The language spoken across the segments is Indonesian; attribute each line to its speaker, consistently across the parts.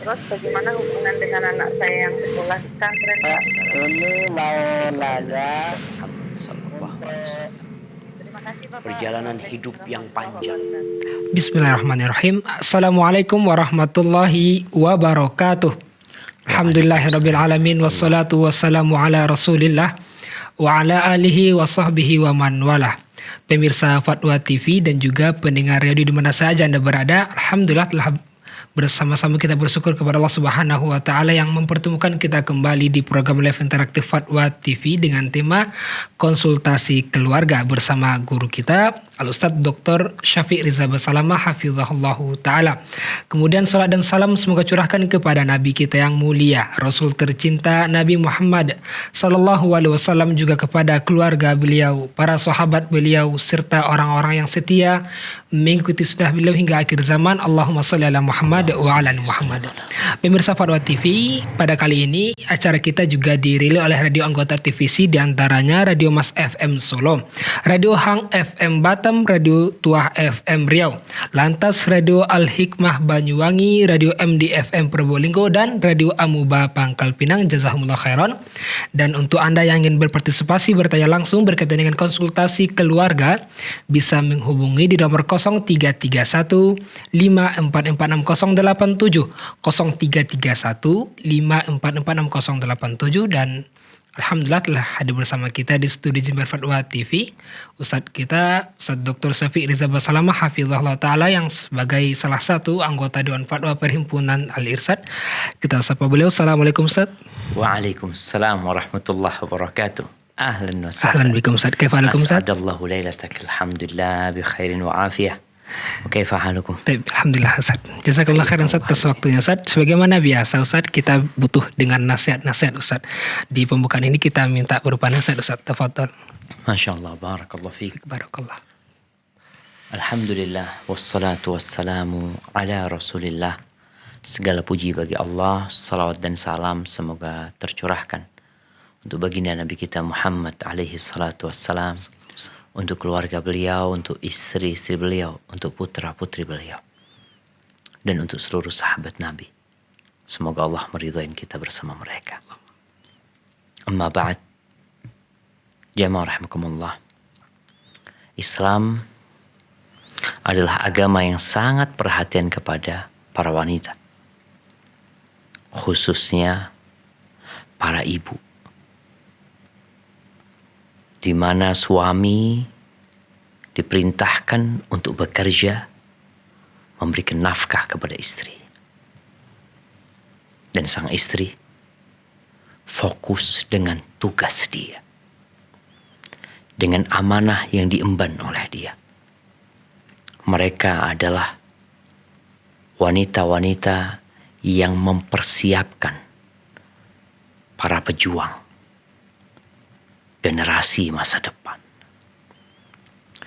Speaker 1: Terus bagaimana hubungan dengan anak saya yang sekolah di pesantren, Pak?
Speaker 2: Ini mau nanya.
Speaker 3: Muhammad sallallahu alaihi wasallam.
Speaker 1: Terima kasih, Bapak.
Speaker 3: Perjalanan hidup yang panjang.
Speaker 4: Bismillahirrahmanirrahim. Assalamualaikum warahmatullahi wabarakatuh. Alhamdulillahirabbil alamin wassalatu wassalamu ala Rasulillah wa ala alihi wa sahbihi wa man wala. Pemirsa Fatwa TV dan juga pendengar radio di mana saja Anda berada, alhamdulillah telah bersama-sama kita bersyukur kepada Allah Subhanahu wa taala yang mempertemukan kita kembali di program live interaktif Fatwa TV dengan tema konsultasi keluarga bersama guru kita Al-Ustadz Dr. Syafiq Riza Basalamah hafizahullahu taala. Kemudian salat dan salam semoga curahkan kepada nabi kita yang mulia, Rasul tercinta Nabi Muhammad sallallahu alaihi wasallam, juga kepada keluarga beliau, para sahabat beliau serta orang-orang yang setia mengikuti sunnah beliau hingga akhir zaman. Allahumma shalli ala Muhammad wa ala ali Muhammad. Pemirsa Fatwa TV, pada kali ini acara kita juga dirilis oleh radio anggota TVC, diantaranya Radio Mas FM Solo, Radio Hang FM Batam, Radio Tuah FM Riau, lantas Radio Al Hikmah Banyuwangi, Radio MD FM Probolinggo, dan Radio Amuba Pangkal Pinang. Jazakumullah khairan. Dan untuk Anda yang ingin berpartisipasi bertanya langsung berkaitan dengan konsultasi keluarga, bisa menghubungi di nomor 0331 544687 0331 544687. Dan alhamdulillah telah hadir bersama kita di studio Jember Fatwa TV Ustadz kita, Ustadz Dr. Syafiq Riza Basalamah hafizahullah ta'ala, yang sebagai salah satu anggota Dewan Fatwa Perhimpunan Al-Irsyad. Kita sapa beliau. Assalamualaikum Ustadz.
Speaker 3: Waalaikumsalam warahmatullahi wabarakatuh. Ahlan wa sahlan.
Speaker 4: Ahlan bikum Ustadz. Kaifa halukum Ustadz?
Speaker 3: As'adallahu lailatak. Alhamdulillah bi khairin wa afiyah. Kaifa halukum?
Speaker 4: Alhamdulillah Ustadz. Jazakallah khairan Ustadz atas waktunya Ustadz. Sebagaimana biasa Ustadz, kita butuh dengan nasihat-nasihat Ustadz. Di pembukaan ini kita minta berupa nasihat Ustadz. Tafadhol.
Speaker 3: Masya Allah, barakallah fiik.
Speaker 4: Barakallah.
Speaker 3: Alhamdulillah, wassalatu wassalamu ala Rasulillah. Segala puji bagi Allah, salawat dan salam semoga tercurahkan untuk baginda Nabi kita Muhammad alaihi salatu wassalam, untuk keluarga beliau, untuk istri-istri beliau, untuk putra-putri beliau, dan untuk seluruh sahabat Nabi. Semoga Allah meridhai kita bersama mereka. Amma ba'd, jamaah rahimakumullah. Islam adalah agama yang sangat perhatian kepada para wanita, khususnya para ibu, di mana suami diperintahkan untuk bekerja, memberikan nafkah kepada istri, dan sang istri fokus dengan tugas dia, dengan amanah yang diemban oleh dia. Mereka adalah wanita-wanita yang mempersiapkan para pejuang generasi masa depan.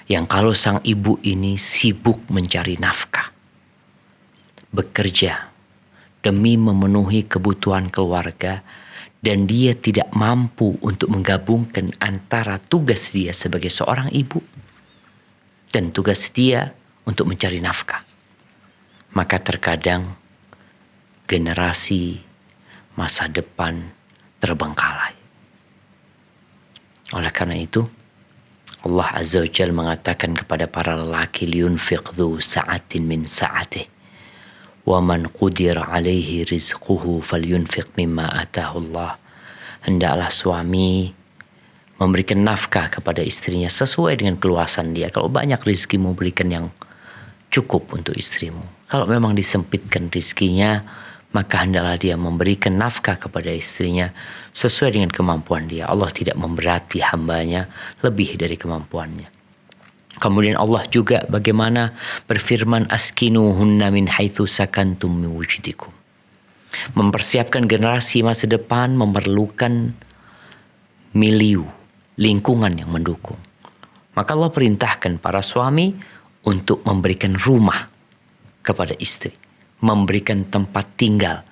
Speaker 3: Yang kalau sang ibu ini sibuk mencari nafkah, bekerja demi memenuhi kebutuhan keluarga, dan dia tidak mampu untuk menggabungkan antara tugas dia sebagai seorang ibu dan tugas dia untuk mencari nafkah, maka terkadang generasi masa depan terbengkalai. Oleh karena itu, Allah Azza wa Jalla mengatakan kepada para lelaki, liyunfiq dhu sa'atin min sa'atih wa man qudira alaihi rizquhu falyunfiq mimma atahu Allah. Hendaklah suami memberikan nafkah kepada istrinya sesuai dengan keluasan dia. Kalau banyak rizkimu, berikan yang cukup untuk istrimu. Kalau memang disempitkan rizkinya, maka hendaklah dia memberikan nafkah kepada istrinya sesuai dengan kemampuan dia. Allah tidak memberati hambanya lebih dari kemampuannya. Kemudian Allah juga bagaimana berfirman, askinuhunna min haitsu sakantum min wujdikum. Mempersiapkan generasi masa depan memerlukan milieu, lingkungan yang mendukung. Maka Allah perintahkan para suami untuk memberikan rumah kepada istri, memberikan tempat tinggal,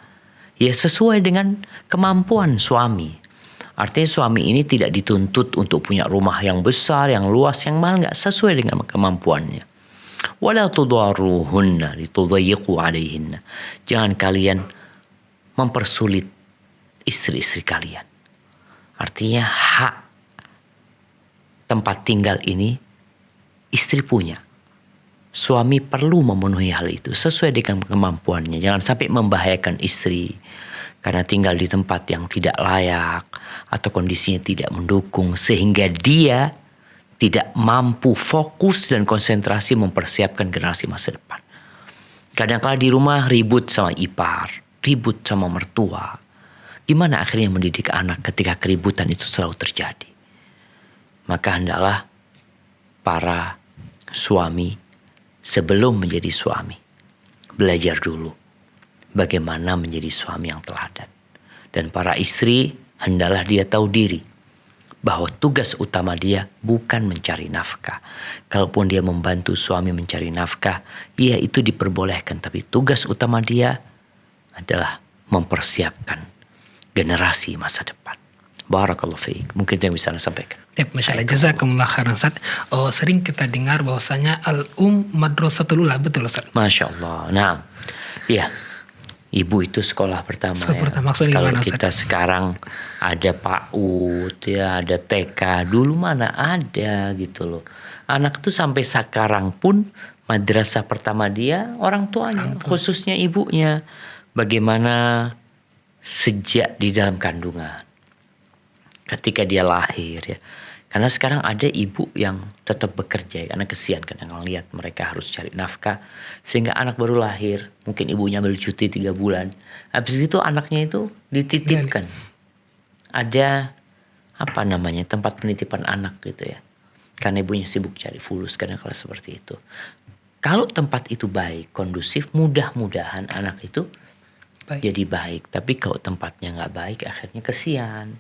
Speaker 3: ya sesuai dengan kemampuan suami. Artinya suami ini tidak dituntut untuk punya rumah yang besar, yang luas, yang mahal, enggak, sesuai dengan kemampuannya. Wala tudaruhunna litudayyiqu alaihinna. Jangan kalian mempersulit istri-istri kalian. Artinya hak tempat tinggal ini istri punya. Suami perlu memenuhi hal itu sesuai dengan kemampuannya. Jangan sampai membahayakan istri karena tinggal di tempat yang tidak layak atau kondisinya tidak mendukung sehingga dia tidak mampu fokus dan konsentrasi mempersiapkan generasi masa depan. Kadang-kala di rumah ribut sama ipar, ribut sama mertua. Gimana akhirnya mendidik anak ketika keributan itu selalu terjadi? Maka hendaklah para suami sebelum menjadi suami belajar dulu bagaimana menjadi suami yang teladan. Dan para istri hendaklah dia tahu diri bahwa tugas utama dia bukan mencari nafkah. Kalaupun dia membantu suami mencari nafkah, ya itu diperbolehkan. Tapi tugas utama dia adalah mempersiapkan generasi masa depan. Barakallahu fiik. Mungkin itu yang bisa Anda sampaikan.
Speaker 4: Masya Allah, jazakumullah khairan Ustaz. Sering kita dengar bahwasanya madrasatul ula, betul Ustaz?
Speaker 3: Masya Allah. Nah, ya, ibu itu sekolah pertama.
Speaker 4: Sekolah pertama, maksudnya
Speaker 3: kalau
Speaker 4: gimana,
Speaker 3: kita
Speaker 4: Ustaz?
Speaker 3: sekarang ada PAUD, ya, ada TK. Dulu mana ada gitu loh. Anak tuh sampai sekarang pun madrasah pertama dia orang tuanya, khususnya ibunya. Bagaimana sejak di dalam kandungan. Ketika dia lahir ya. Karena sekarang ada ibu yang tetap bekerja karena kesian kadang lihat mereka harus cari nafkah sehingga anak baru lahir mungkin ibunya ambil cuti 3 bulan habis itu anaknya itu dititipkan ada tempat penitipan anak gitu ya karena ibunya sibuk cari fulus kadang-kala seperti itu. Kalau tempat itu baik kondusif mudah-mudahan anak itu jadi baik, tapi kalau tempatnya nggak baik akhirnya kesian.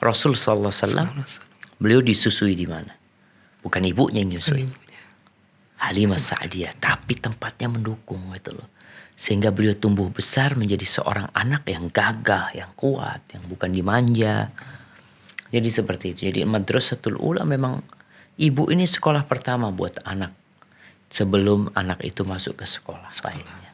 Speaker 3: Rasul sallallahu alaihi wasallam beliau disusui di mana? Bukan ibunya yang nyusui. Halimah Sa'diyah, tapi tempatnya mendukung gitu loh. Sehingga beliau tumbuh besar menjadi seorang anak yang gagah, yang kuat, yang bukan dimanja. Jadi seperti itu. Jadi madrasatul ula memang ibu ini sekolah pertama buat anak sebelum anak itu masuk ke sekolah lainnya.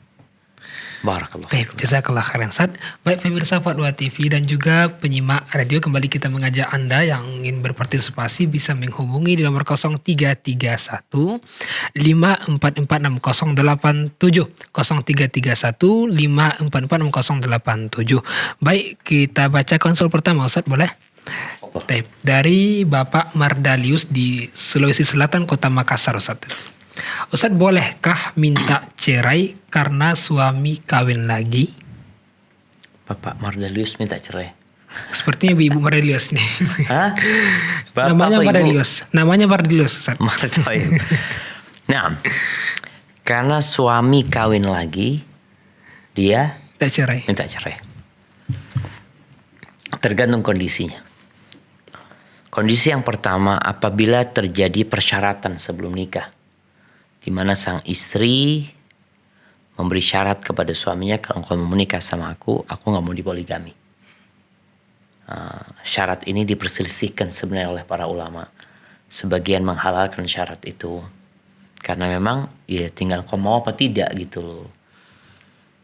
Speaker 3: Barakallahu fiikum.
Speaker 4: Jazakallah khairan Ustaz. Baik pemirsa Fatwa TV dan juga penyimak radio, kembali kita mengajak Anda yang ingin berpartisipasi bisa menghubungi di nomor 0331 5446087 0331 5446087. Baik, kita baca konsul pertama Ustaz, boleh? Dari Bapak Mardalius di Sulawesi Selatan, Kota Makassar Ustaz. Ustaz, bolehkah minta cerai karena suami kawin lagi?
Speaker 3: Bapak Mardalius minta cerai.
Speaker 4: Sepertinya Ibu Mardalius nih.
Speaker 3: Hah?
Speaker 4: Namanya Mardalius. Namanya Mardalius Ustaz.
Speaker 3: Nah, karena suami kawin lagi, dia minta cerai. Tergantung kondisinya. Kondisi yang pertama apabila terjadi persyaratan sebelum nikah. Di mana sang istri memberi syarat kepada suaminya, kalau engkau mau menikah sama aku nggak mau dipoligami. Syarat ini diperselisihkan sebenarnya oleh para ulama. Sebagian menghalalkan syarat itu karena memang ya tinggal engkau mau apa tidak gitu loh.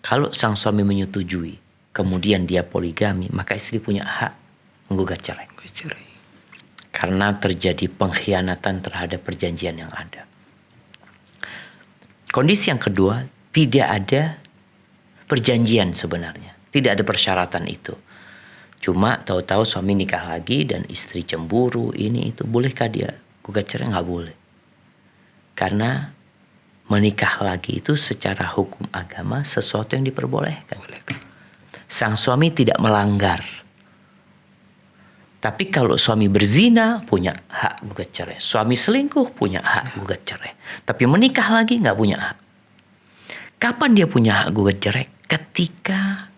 Speaker 3: Kalau sang suami menyetujui, kemudian dia poligami, maka istri punya hak menggugat cerai. Karena terjadi pengkhianatan terhadap perjanjian yang ada. Kondisi yang kedua, tidak ada perjanjian sebenarnya. Tidak ada persyaratan itu. Cuma tahu-tahu suami nikah lagi dan istri cemburu, ini itu. Bolehkah dia gugat cerai? Nggak boleh. Karena menikah lagi itu secara hukum agama sesuatu yang diperbolehkan. Sang suami tidak melanggar. Tapi kalau suami berzina punya hak gugat cerai. Suami selingkuh punya hak gugat cerai. Tapi menikah lagi nggak punya hak. Kapan dia punya hak gugat cerai? Ketika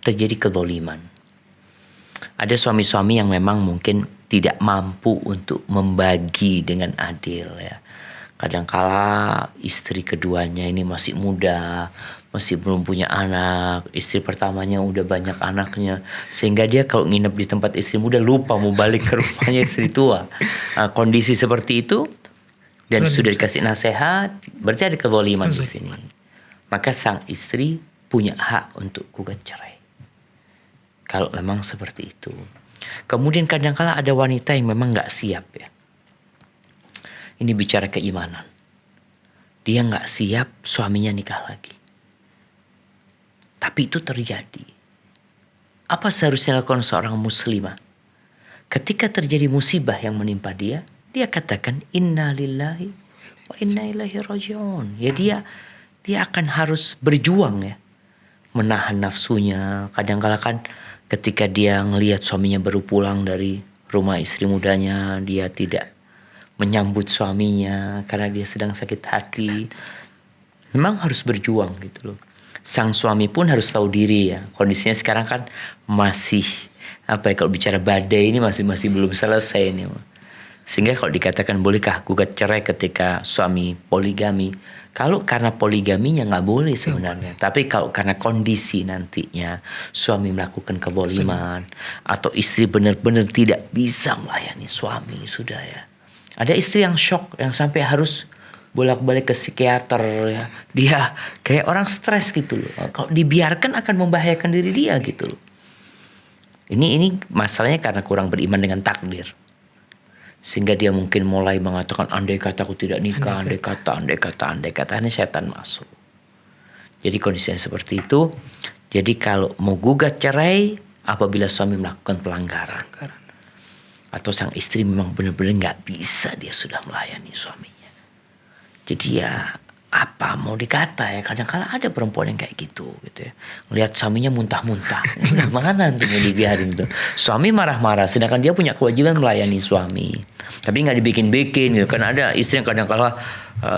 Speaker 3: terjadi kezaliman. Ada suami-suami yang memang mungkin tidak mampu untuk membagi dengan adil ya. Kadangkala istri keduanya ini masih muda, masih belum punya anak, istri pertamanya udah banyak anaknya, sehingga dia kalau nginep di tempat istri muda lupa mau balik ke rumahnya istri tua. Kondisi seperti itu dan sudah dikasih nasihat, berarti ada kezaliman di sini. Maka sang istri punya hak untuk gugat cerai. Kalau memang seperti itu. Kemudian kadang-kala ada wanita yang memang gak siap ya. Ini bicara keimanan. Dia gak siap suaminya nikah lagi. Tapi itu terjadi. Apa seharusnya lakukan seorang muslimah? Ketika terjadi musibah yang menimpa dia katakan inna lillahi wa inna ilaihi raji'un. Ya dia akan harus berjuang ya. Menahan nafsunya. Kadang-kala kan ketika dia ngelihat suaminya baru pulang dari rumah istri mudanya, dia tidak menyambut suaminya karena dia sedang sakit hati. Memang harus berjuang gitu loh. Sang suami pun harus tahu diri ya. Kondisinya sekarang kan masih kalau bicara badai ini masih belum selesai nih. Sehingga kalau dikatakan bolehkah gugat cerai ketika suami poligami? Kalau karena poligaminya nggak boleh sebenarnya. Tapi kalau karena kondisi nantinya suami melakukan kezaliman atau istri benar-benar tidak bisa melayani suami sudah ya. Ada istri yang shock yang sampai harus bolak-balik ke psikiater ya. Dia kayak orang stres gitu loh. Kalau dibiarkan akan membahayakan diri dia gitu loh. Ini masalahnya karena kurang beriman dengan takdir. Sehingga dia mungkin mulai mengatakan andai kata aku tidak nikah, andai kata ini setan masuk. Jadi kondisinya seperti itu. Jadi kalau mau gugat cerai apabila suami melakukan pelanggaran. Atau sang istri memang benar-benar gak bisa dia sudah melayani suaminya. Jadi ya apa mau dikata ya, kadang-kala ada perempuan yang kayak gitu ya. Ngelihat suaminya muntah-muntah. Gimana untuk mau dibiarin tuh. Suami marah-marah sedangkan dia punya kewajiban melayani suami. Tapi gak dibikin-bikin gitu. Karena ada istri yang kadang-kala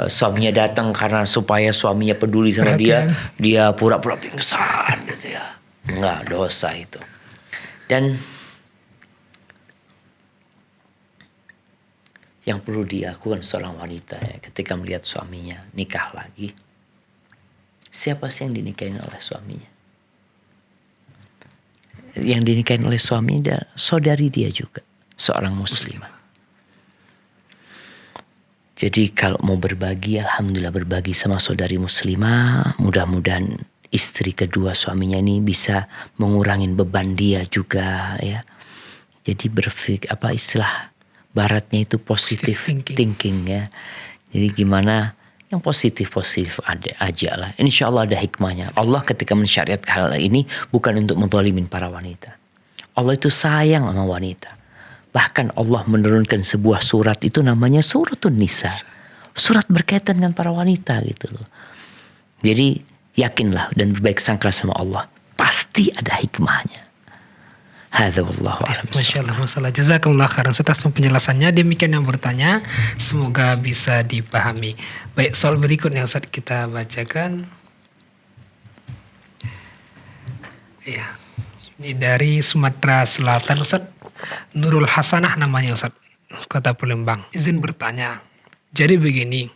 Speaker 3: suaminya datang karena supaya suaminya peduli sama dia pura-pura pingsan gitu ya. Enggak, dosa itu. Dan yang perlu dilakukan seorang wanita ya, ketika melihat suaminya nikah lagi. Siapa sih yang dinikahin oleh suaminya? Yang dinikahin oleh suaminya saudari dia juga, seorang muslimah. Jadi kalau mau berbagi, alhamdulillah berbagi sama saudari muslimah. Mudah-mudahan istri kedua suaminya ini bisa mengurangin beban dia juga ya. Jadi istilah baratnya itu positive thinking ya. Jadi gimana yang positif aja lah. Insya Allah ada hikmahnya. Allah ketika mensyariatkan hal ini bukan untuk menzalimin para wanita. Allah itu sayang sama wanita. Bahkan Allah menurunkan sebuah surat itu namanya Suratun Nisa. Surat berkaitan dengan para wanita gitu loh. Jadi yakinlah dan berbaik sangka sama Allah. Pasti ada hikmahnya. Hadza wallahu a'lam.
Speaker 4: Masya Allah, masalah. Jazakumullah khairan atas penjelasannya. Demikian yang bertanya, semoga bisa dipahami. Baik, soal berikutnya Ustaz kita bacakan. Ya, ini dari Sumatera Selatan Ustaz. Nurul Hasanah namanya Ustaz, Kota Palembang. Izin bertanya. Jadi begini,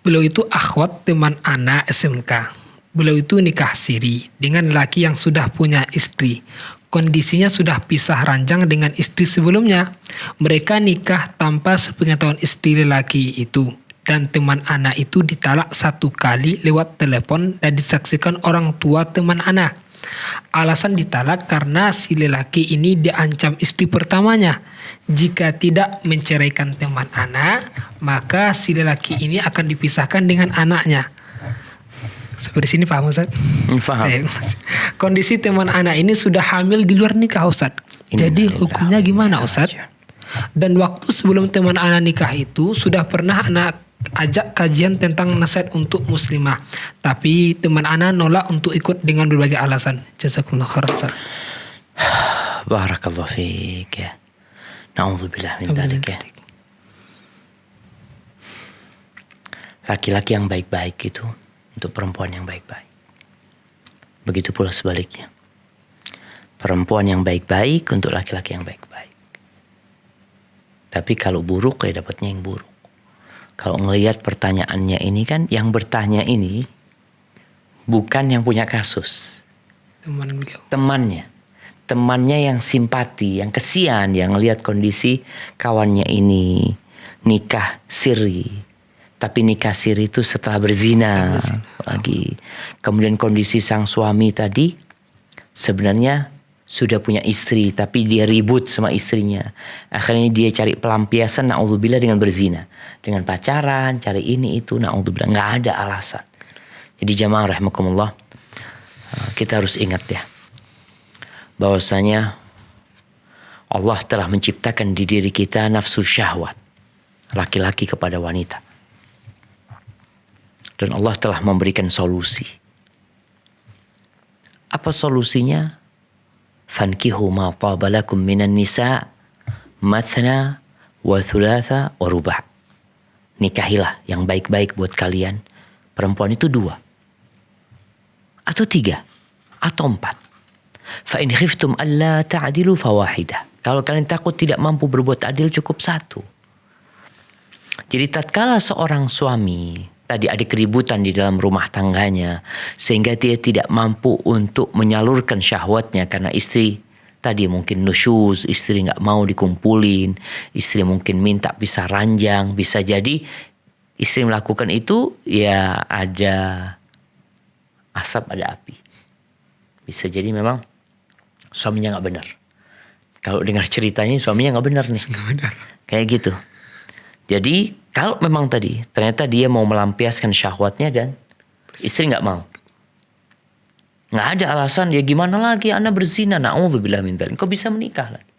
Speaker 4: beliau itu akhwat teman anak SMK. Beliau itu nikah siri dengan laki yang sudah punya istri. Kondisinya sudah pisah ranjang dengan istri sebelumnya. Mereka nikah tanpa sepengetahuan istri lelaki itu. Dan teman anak itu ditalak 1 kali lewat telepon dan disaksikan orang tua teman anak. Alasan ditalak karena si lelaki ini diancam istri pertamanya. Jika tidak menceraikan teman anak, maka si lelaki ini akan dipisahkan dengan anaknya. Seperti sini paham Ustaz?
Speaker 3: Paham.
Speaker 4: Kondisi teman anak ini sudah hamil di luar nikah Ustaz. Jadi hukumnya gimana Ustaz? Dan waktu sebelum teman anak nikah itu sudah pernah anak ajak kajian tentang nasihat untuk muslimah. Tapi teman anak nolak untuk ikut dengan berbagai alasan. Jazakumullah khairan Ustaz.
Speaker 3: Barakallahu fiik ya. Na'udzubillah min dzalik ya. Laki-laki yang baik-baik itu untuk perempuan yang baik-baik. Begitu pula sebaliknya. Perempuan yang baik-baik untuk laki-laki yang baik-baik. Tapi kalau buruk ya dapatnya yang buruk. Kalau ngelihat pertanyaannya ini kan yang bertanya ini bukan yang punya kasus. Temannya. Temannya yang simpati, yang kesian, yang ngelihat kondisi kawannya ini nikah siri Tapi nikah siri itu setelah berzina lagi. Kemudian kondisi sang suami tadi sebenarnya sudah punya istri, tapi dia ribut sama istrinya. Akhirnya dia cari pelampiasan, na'udzubillah, dengan berzina. Dengan pacaran, cari ini itu, na'udzubillah. Nggak ada alasan. Jadi jamaah rahimakumullah, kita harus ingat ya, bahwasanya Allah telah menciptakan di diri kita nafsu syahwat, laki-laki kepada wanita. Dan Allah telah memberikan solusi. Apa solusinya? Fankihu ma taba lakum minan nisa mathna wa thulatha wa ruba'. Nikahilah yang baik-baik buat kalian. Perempuan itu 2 atau 3 atau 4. Fa in khiftum alla ta'dilu fawahidah. Kalau kalian takut tidak mampu berbuat adil, cukup 1. Jadi tatkala seorang suami tadi ada keributan di dalam rumah tangganya, sehingga dia tidak mampu untuk menyalurkan syahwatnya karena istri tadi mungkin nusyuz, istri nggak mau dikumpulin, istri mungkin minta pisah ranjang, bisa jadi istri melakukan itu ya ada asap ada api. Bisa jadi memang suaminya nggak benar. Kalau dengar ceritanya suaminya nggak benar nih. Nggak benar. Kayak gitu. Jadi kalau memang tadi ternyata dia mau melampiaskan syahwatnya dan istri nggak mau, nggak ada alasan, ya gimana lagi anak berzina, na'udzubillah min dzalik, kok bisa menikah lagi?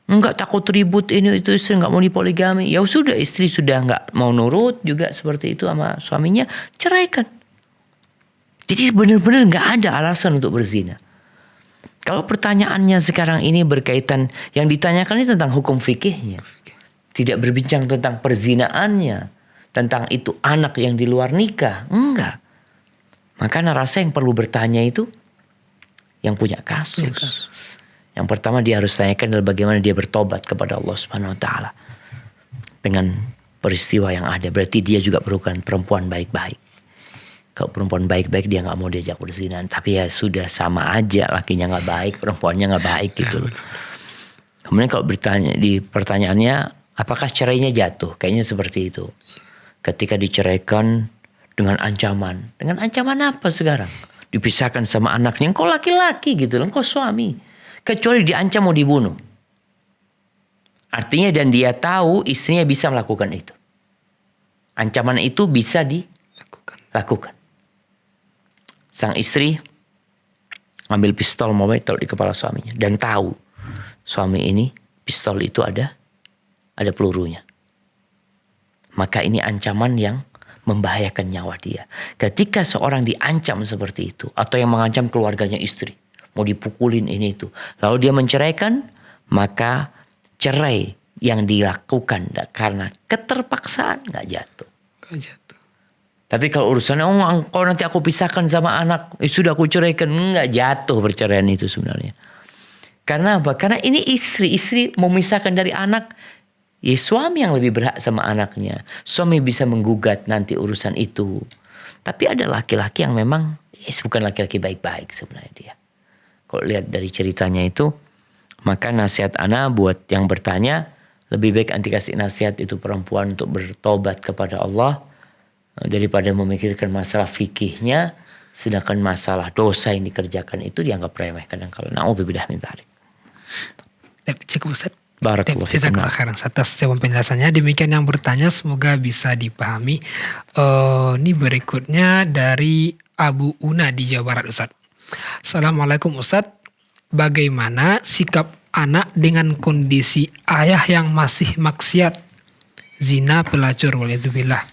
Speaker 3: Enggak, takut ribut ini itu, istri nggak mau dipoligami. Ya sudah, istri sudah nggak mau nurut juga seperti itu sama suaminya, ceraikan. Jadi benar-benar nggak ada alasan untuk berzina. Kalau pertanyaannya sekarang ini berkaitan, yang ditanyakan ini tentang hukum fikihnya. Tidak berbincang tentang perzinaannya, tentang itu anak yang di luar nikah. Enggak. Maka rasa yang perlu bertanya itu yang punya kasus. Yang pertama dia harus tanyakan adalah bagaimana dia bertobat kepada Allah Subhanahu wa taala. Dengan peristiwa yang ada, berarti dia juga merupakan perempuan baik-baik. Kalau perempuan baik-baik dia nggak mau diajak berzina, tapi ya sudah sama aja, lakinya nggak baik, perempuannya nggak baik gitu. Kemudian kalau bertanya di pertanyaannya, apakah cerainya jatuh? Kayaknya seperti itu. Ketika diceraikan dengan ancaman. Dengan ancaman apa sekarang? Dipisahkan sama anaknya. Engkau laki-laki gitu loh. Engkau suami. Kecuali diancam mau dibunuh. Artinya dan dia tahu istrinya bisa melakukan itu. Ancaman itu bisa dilakukan. Sang istri ambil pistol mau taruh di kepala suaminya. Dan tahu suami ini pistol itu ada pelurunya. Maka ini ancaman yang membahayakan nyawa dia. Ketika seorang diancam seperti itu, atau yang mengancam keluarganya istri, mau dipukulin ini itu, lalu dia menceraikan, maka cerai yang dilakukan karena keterpaksaan nggak jatuh. Tapi kalau urusannya, kalau nanti aku pisahkan sama anak, sudah aku ceraikan, nggak jatuh perceraian itu sebenarnya. Karena apa? Karena ini istri memisahkan dari anak. Ya suami yang lebih berhak sama anaknya. Suami bisa menggugat nanti urusan itu. Tapi ada laki-laki yang memang bukan laki-laki baik-baik sebenarnya dia. Kalau lihat dari ceritanya itu, maka nasihat ana buat yang bertanya, lebih baik anti kasih nasihat itu perempuan untuk bertobat kepada Allah daripada memikirkan masalah fikihnya, sedangkan masalah dosa yang dikerjakan itu dianggap remeh kadang-kadang. Na'udzubillah min dzalik.
Speaker 4: Cukup Ustaz.
Speaker 3: Barakallahu fikum.
Speaker 4: Atas jawaban penjelasannya. Demikian yang bertanya, semoga bisa dipahami. Ini berikutnya dari Abu Una di Jawa Barat, Ustaz. Assalamualaikum Ustaz. Bagaimana sikap anak dengan kondisi ayah yang masih maksiat, zina, pelacur, waliyadzubillah?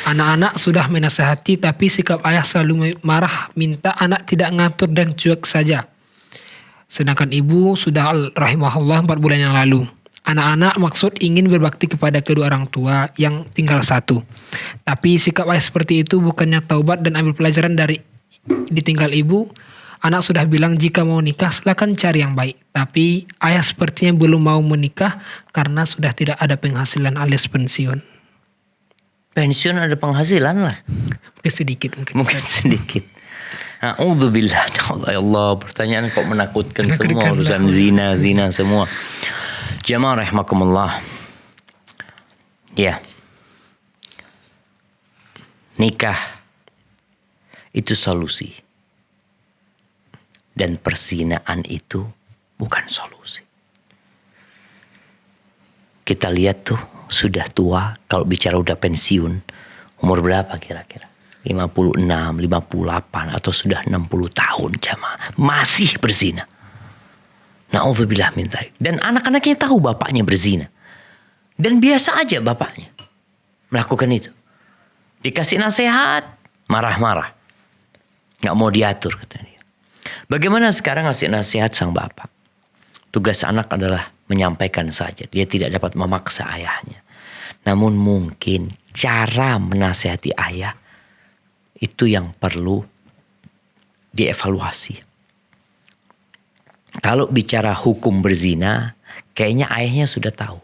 Speaker 4: Anak-anak sudah menasihati, tapi sikap ayah selalu marah, minta anak tidak ngatur dan cuek saja. Sedangkan ibu sudah rahimahullah 4 bulan yang lalu. Anak-anak maksud ingin berbakti kepada kedua orang tua yang tinggal satu. Tapi sikap ayah seperti itu bukannya taubat dan ambil pelajaran dari ditinggal ibu. Anak sudah bilang jika mau nikah silakan cari yang baik. Tapi ayah sepertinya belum mau menikah karena sudah tidak ada penghasilan alias pensiun.
Speaker 3: Pensiun ada penghasilan lah.
Speaker 4: Mungkin sedikit.
Speaker 3: Mungkin sedikit. A'udzubillah. Ya Allah, pertanyaan kok menakutkan semua, urusan zina semua. Jamaah rahimakumullah. Ya. nikah itu solusi. Dan perzinaan itu bukan solusi. Kita lihat tuh sudah tua, kalau bicara udah pensiun, umur berapa kira-kira? 56, 58 atau sudah 60 tahun jamaah masih berzina. Na'udzubillah min dzalik. Dan anak-anaknya tahu bapaknya berzina. Dan biasa aja bapaknya melakukan itu. Dikasih nasihat, marah-marah. Nggak mau diatur katanya. Bagaimana sekarang ngasih nasihat sang bapak? Tugas anak adalah menyampaikan saja. Dia tidak dapat memaksa ayahnya. Namun mungkin cara menasihati ayah itu yang perlu dievaluasi. Kalau bicara hukum berzina, kayaknya ayahnya sudah tahu.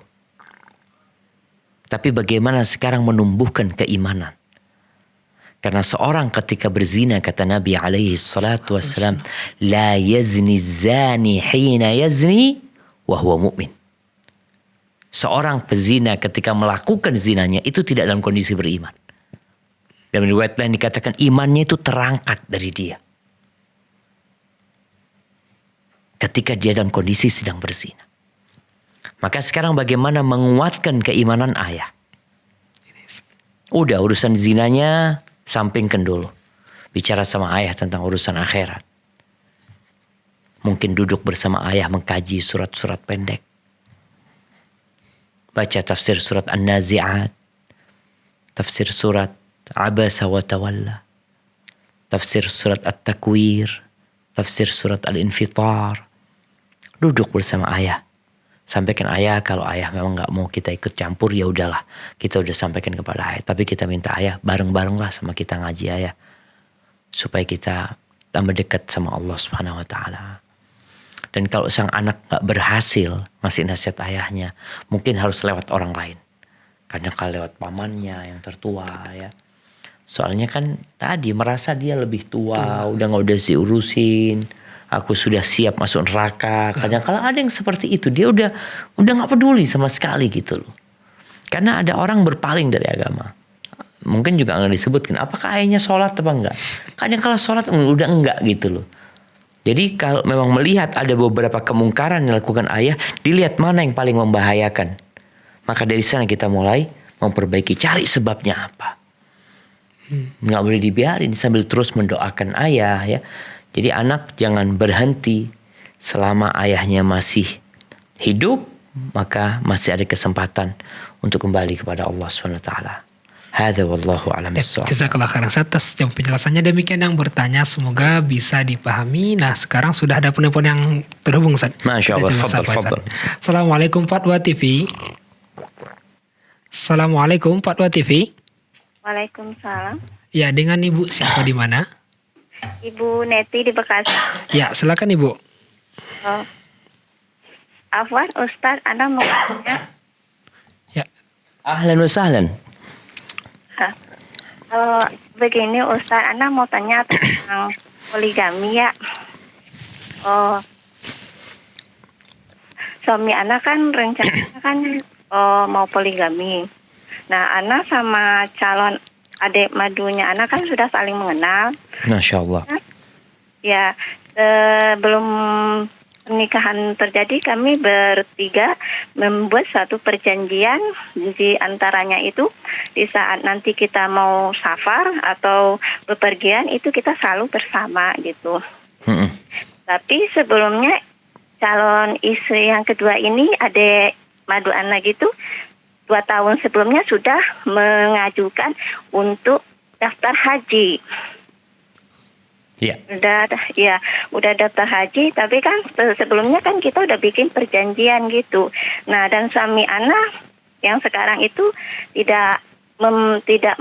Speaker 3: Tapi bagaimana sekarang menumbuhkan keimanan? Karena seorang ketika berzina, kata Nabi alaihi salatu wassalam, la yazni zani hina yazni wa huwa mu'min. Seorang pezina ketika melakukan zinanya itu tidak dalam kondisi beriman. Dalam riwayat lain dikatakan imannya itu terangkat dari dia. Ketika dia dalam kondisi sedang berzina. Maka sekarang bagaimana menguatkan keimanan ayah? Udah urusan zinanya sampingkan dulu. Bicara sama ayah tentang urusan akhirat. Mungkin duduk bersama ayah mengkaji surat-surat pendek. Baca tafsir surat An-Nazi'at. Tafsir surat Abasa wa Tawalla. Tafsir surat At-Takwir. Tafsir surat Al-Infitar. Duduk bersama ayah. Sampaikan ayah, kalau ayah memang nggak mau kita ikut campur, ya udahlah, kita udah sampaikan kepada ayah. Tapi kita minta ayah bareng-bareng lah sama kita ngaji ayah, supaya kita tambah dekat sama Allah Subhanahu Wa Taala. Dan kalau sang anak nggak berhasil ngasih nasihat ayahnya, mungkin harus lewat orang lain. Kadang kalau lewat pamannya yang tertua ya. Soalnya kan tadi merasa dia lebih tua, udah nggak udah diurusin. Aku sudah siap masuk neraka. Kadang kalau ada yang seperti itu, dia udah nggak peduli sama sekali gitu loh. Karena ada orang berpaling dari agama. Mungkin juga nggak disebutkan apakah ayahnya sholat apa enggak. Kadang kalau sholat udah enggak gitu loh. Jadi kalau memang melihat ada beberapa kemungkaran yang dilakukan ayah, dilihat mana yang paling membahayakan. Maka dari sana kita mulai memperbaiki, cari sebabnya apa. Nggak boleh dibiarin sambil terus mendoakan ayah ya. Jadi anak jangan berhenti selama ayahnya masih hidup, maka masih ada kesempatan untuk kembali kepada Allah SWT. Hadza wallahu a'lam bissawab.
Speaker 4: Jazakallah khairan atas penjelasannya. Demikian yang bertanya, semoga bisa dipahami. Nah, sekarang sudah ada penelpon yang terhubung, Ustaz.
Speaker 3: Masya Allah, fadal.
Speaker 4: Assalamualaikum Fatwa TV. Assalamualaikum Fatwa TV.
Speaker 1: Waalaikumsalam.
Speaker 4: Ya, dengan Ibu siapa di mana?
Speaker 1: Ibu Neti di Bekasi.
Speaker 4: Ya, silakan Ibu.
Speaker 1: Oh. Afwan Ustaz, Anda mau tanya?
Speaker 4: Ya.
Speaker 3: Ahlan wa sahlan.
Speaker 1: Begini Ustaz, Anda mau tanya tentang poligami ya. Oh, suami Anda kan rencananya kan mau poligami. Nah, Anda sama calon adik madunya Anda kan sudah saling mengenal.
Speaker 3: Masya Allah.
Speaker 1: Ya, sebelum pernikahan terjadi, kami bertiga membuat satu perjanjian di antaranya itu di saat nanti kita mau safar atau bepergian itu kita selalu bersama gitu. Tapi sebelumnya calon istri yang kedua ini adik madu anak gitu 2 tahun sebelumnya sudah mengajukan untuk daftar haji.
Speaker 3: Ya.
Speaker 1: Udah daftar haji, tapi kan sebelumnya kan kita udah bikin perjanjian gitu. Nah, dan suami anak yang sekarang itu tidak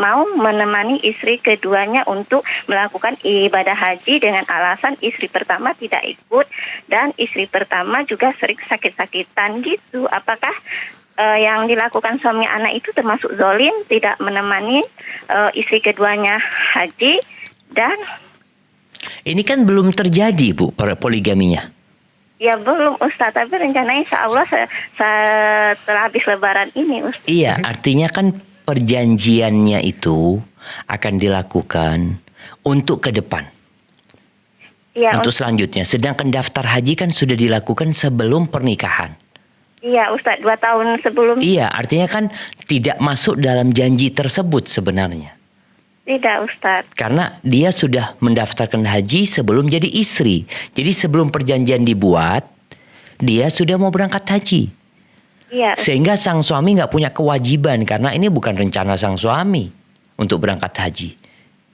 Speaker 1: mau menemani istri keduanya untuk melakukan ibadah haji dengan alasan istri pertama tidak ikut dan istri pertama juga sering sakit-sakitan gitu. Apakah yang dilakukan suami anak itu termasuk zolim, tidak menemani istri keduanya haji? Dan
Speaker 3: ini kan belum terjadi Bu, poligaminya.
Speaker 1: ya belum Ustaz, tapi rencananya insya Allah setelah habis lebaran ini Ustaz.
Speaker 3: Iya, artinya kan perjanjiannya itu akan dilakukan untuk ke depan.
Speaker 1: Iya,
Speaker 3: Untuk selanjutnya. Sedangkan daftar haji kan sudah dilakukan sebelum pernikahan.
Speaker 1: iya Ustadz, 2 tahun sebelum.
Speaker 3: Iya, artinya kan tidak masuk dalam janji tersebut sebenarnya.
Speaker 1: Tidak Ustadz.
Speaker 3: Karena dia sudah mendaftarkan haji sebelum jadi istri. Jadi sebelum perjanjian dibuat, dia sudah mau berangkat haji.
Speaker 1: Iya,
Speaker 3: Sehingga sang suami nggak punya kewajiban karena ini bukan rencana sang suami untuk berangkat haji.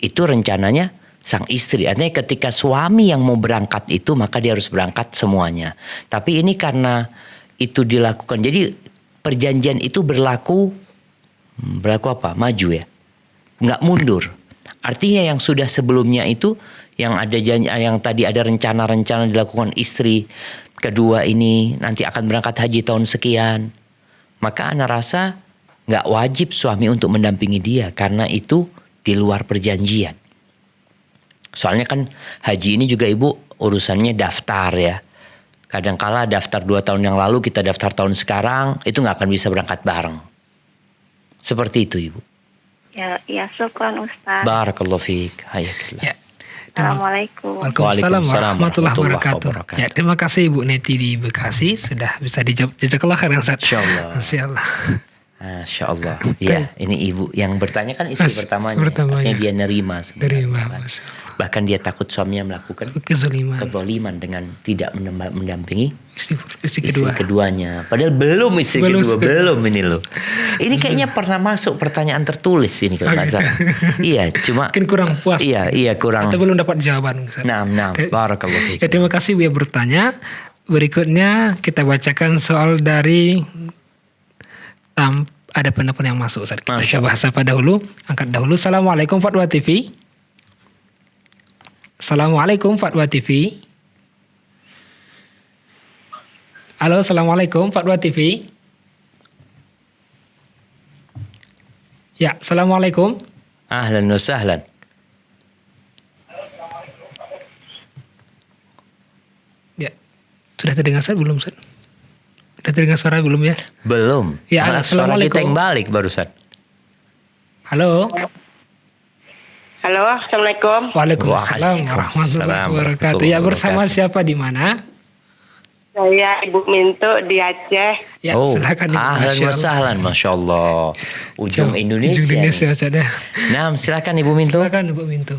Speaker 3: Itu rencananya sang istri. Artinya ketika suami yang mau berangkat itu maka dia harus berangkat semuanya. Tapi ini karena itu dilakukan. Jadi perjanjian itu berlaku apa? Maju ya. Nggak mundur. Artinya yang sudah sebelumnya itu yang ada janji, yang tadi ada rencana-rencana dilakukan istri kedua ini nanti akan berangkat haji tahun sekian. Maka ana rasa nggak wajib suami untuk mendampingi dia karena itu di luar perjanjian. Soalnya kan haji ini juga ibu urusannya daftar ya. Kadangkala daftar 2 tahun yang lalu kita daftar tahun sekarang itu nggak akan bisa berangkat bareng. Seperti itu ibu.
Speaker 1: ya syukran Ustadz.
Speaker 3: Barakallahu fiik. Hayakillah.
Speaker 4: Ya.
Speaker 1: Assalamualaikum.
Speaker 4: Waalaikumsalam
Speaker 3: Waalaikumsalam
Speaker 4: warahmatullahi
Speaker 3: warahmatullahi
Speaker 4: wabarakatuh.
Speaker 3: wabarakatuh.
Speaker 4: Ya, terima kasih Ibu Neti di Bekasi sudah bisa dijawab. Jazakallah khairan Ustaz.
Speaker 3: Insyaallah.
Speaker 4: Insyaallah.
Speaker 3: Masya Allah. Ya, ini ibu yang bertanya kan istri pertamanya. Artinya dia nerima.
Speaker 4: Nerima,
Speaker 3: sebenarnya.
Speaker 4: Masya Allah.
Speaker 3: Bahkan dia takut suaminya melakukan
Speaker 4: Kezaliman.
Speaker 3: kezaliman dengan tidak mendampingi
Speaker 4: Istri
Speaker 3: istri
Speaker 4: kedua.
Speaker 3: keduanya. Padahal belum istri
Speaker 4: Belum
Speaker 3: kedua,
Speaker 4: kedua.
Speaker 3: belum ini loh. Ini kayaknya pernah masuk pertanyaan tertulis ini kalau nggak
Speaker 4: gitu.
Speaker 3: salah. Iya, cuma
Speaker 4: Mungkin kurang puas.
Speaker 3: iya kurang.
Speaker 4: Atau belum dapat jawaban Ustaz.
Speaker 3: Nah, barakallahu fiik.
Speaker 4: Ya, terima kasih Bu yang bertanya. Berikutnya kita bacakan soal dari ada penelpon yang masuk Ustaz. Kita
Speaker 3: Masya
Speaker 4: coba sapa dahulu. Angkat dahulu. Assalamualaikum Fatwa TV. Assalamualaikum Fatwa TV. Halo, Assalamualaikum Fatwa TV. Ya, Assalamualaikum.
Speaker 3: Ahlan wa sahlan.
Speaker 4: Ya, sudah terdengar Ustaz belum Ustaz? Sudah terdengar suara belum ya?
Speaker 3: Belum.
Speaker 4: Ya,
Speaker 3: Malah suara
Speaker 4: Assalamualaikum.
Speaker 3: kita yang balik barusan.
Speaker 4: Halo.
Speaker 5: Halo, Assalamualaikum.
Speaker 4: Waalaikumsalam warahmatullahi wabarakatuh. Ya, bersama siapa di mana?
Speaker 5: Saya Ibu Minto di Aceh.
Speaker 4: Ya, silakan Ibu.
Speaker 3: Ahlan
Speaker 4: Masya
Speaker 3: wa
Speaker 4: Allah.
Speaker 3: sahlan, Masya Allah. Ujung
Speaker 4: Jauh,
Speaker 3: Indonesia.
Speaker 4: Ujung Indonesia Ustaz ya.
Speaker 3: Nah, silakan Ibu Minto.
Speaker 4: Silakan Ibu Minto.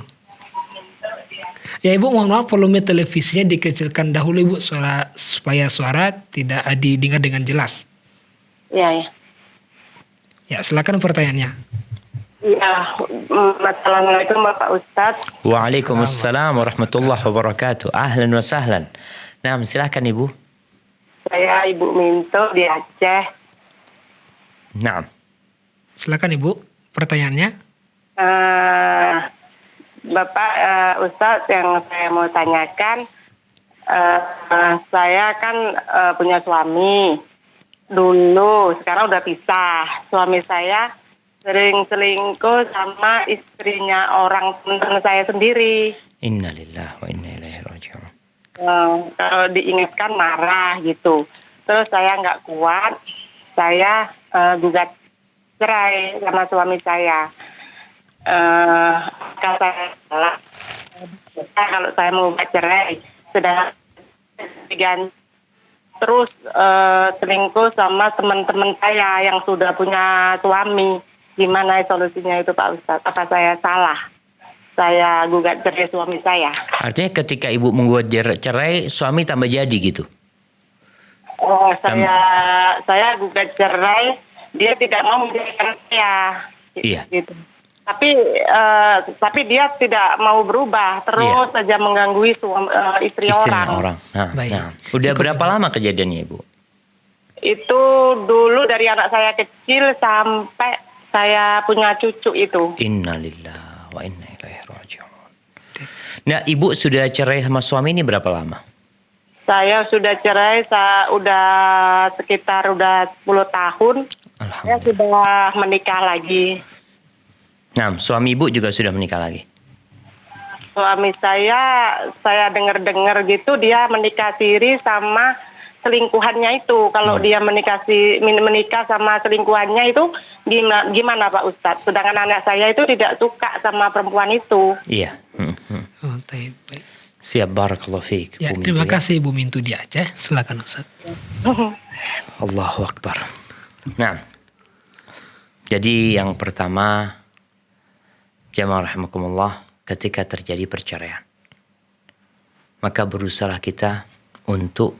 Speaker 4: Ya Ibu, mohon maaf volume televisinya dikecilkan dahulu Ibu supaya suara tidak didengar dengan jelas.
Speaker 5: Ya.
Speaker 4: Ya, silakan pertanyaannya.
Speaker 5: Ya, Assalamualaikum Bapak Ustadz.
Speaker 3: Waalaikumsalam warahmatullahi wabarakatuh. Ahlan wa sahlan. Nah, silakan Ibu.
Speaker 5: Saya Ibu Minto di Aceh.
Speaker 3: Nah,
Speaker 4: Silakan Ibu, pertanyaannya.
Speaker 5: Bapak Ustadz, yang saya mau tanyakan, saya kan punya suami dulu, sekarang udah pisah. Suami saya sering selingkuh sama istrinya orang teman saya sendiri.
Speaker 3: innalillahi wa inna ilaihi raji'un.
Speaker 5: Kalau diingatkan marah gitu. Terus saya nggak kuat, saya gugat cerai sama suami saya. Kalau saya salah, kalau saya mau gugat cerai, sudah diganti terus selingkuh sama teman-teman saya yang sudah punya suami. Gimana solusinya itu Pak Ustadz? Apa saya salah? Saya gugat cerai suami saya.
Speaker 3: Artinya ketika Ibu menggugat cerai, suami tambah jadi gitu.
Speaker 5: Oh, saya gugat cerai, dia tidak mau menjadikan saya.
Speaker 3: Iya.
Speaker 5: Gitu. Tapi dia tidak mau berubah, terus saja mengganggu istri orang.
Speaker 3: Nah,
Speaker 4: Baik.
Speaker 3: Udah
Speaker 4: Cukup,
Speaker 3: berapa lama kejadiannya Ibu?
Speaker 5: Itu dulu dari anak saya kecil sampai saya punya cucu itu.
Speaker 3: Innalillahi wa inna ilaihi raji'un. Nah, Ibu sudah cerai sama suami ini berapa lama?
Speaker 5: Saya sudah cerai, udah sekitar 10 tahun. Saya
Speaker 3: Alhamdulillah.
Speaker 5: sudah menikah lagi.
Speaker 3: Nah, suami Ibu juga sudah menikah lagi.
Speaker 5: Suami saya dengar-dengar gitu dia menikah siri sama selingkuhannya itu. Kalau dia menikah sama selingkuhannya itu gimana Pak Ustadz? Sedangkan anak saya itu tidak suka sama perempuan itu.
Speaker 3: Iya.
Speaker 4: Oh, baik.
Speaker 3: Siap, barakallahu fiik.
Speaker 4: Ya,
Speaker 3: Bu Mintu,
Speaker 4: terima
Speaker 3: ya.
Speaker 4: kasih Bu Mintu di Aceh. Silakan Ustaz.
Speaker 3: Allahu Akbar. Nah, jadi yang pertama, jamaah rahimakumullah, ketika terjadi perceraian, maka berusaha kita untuk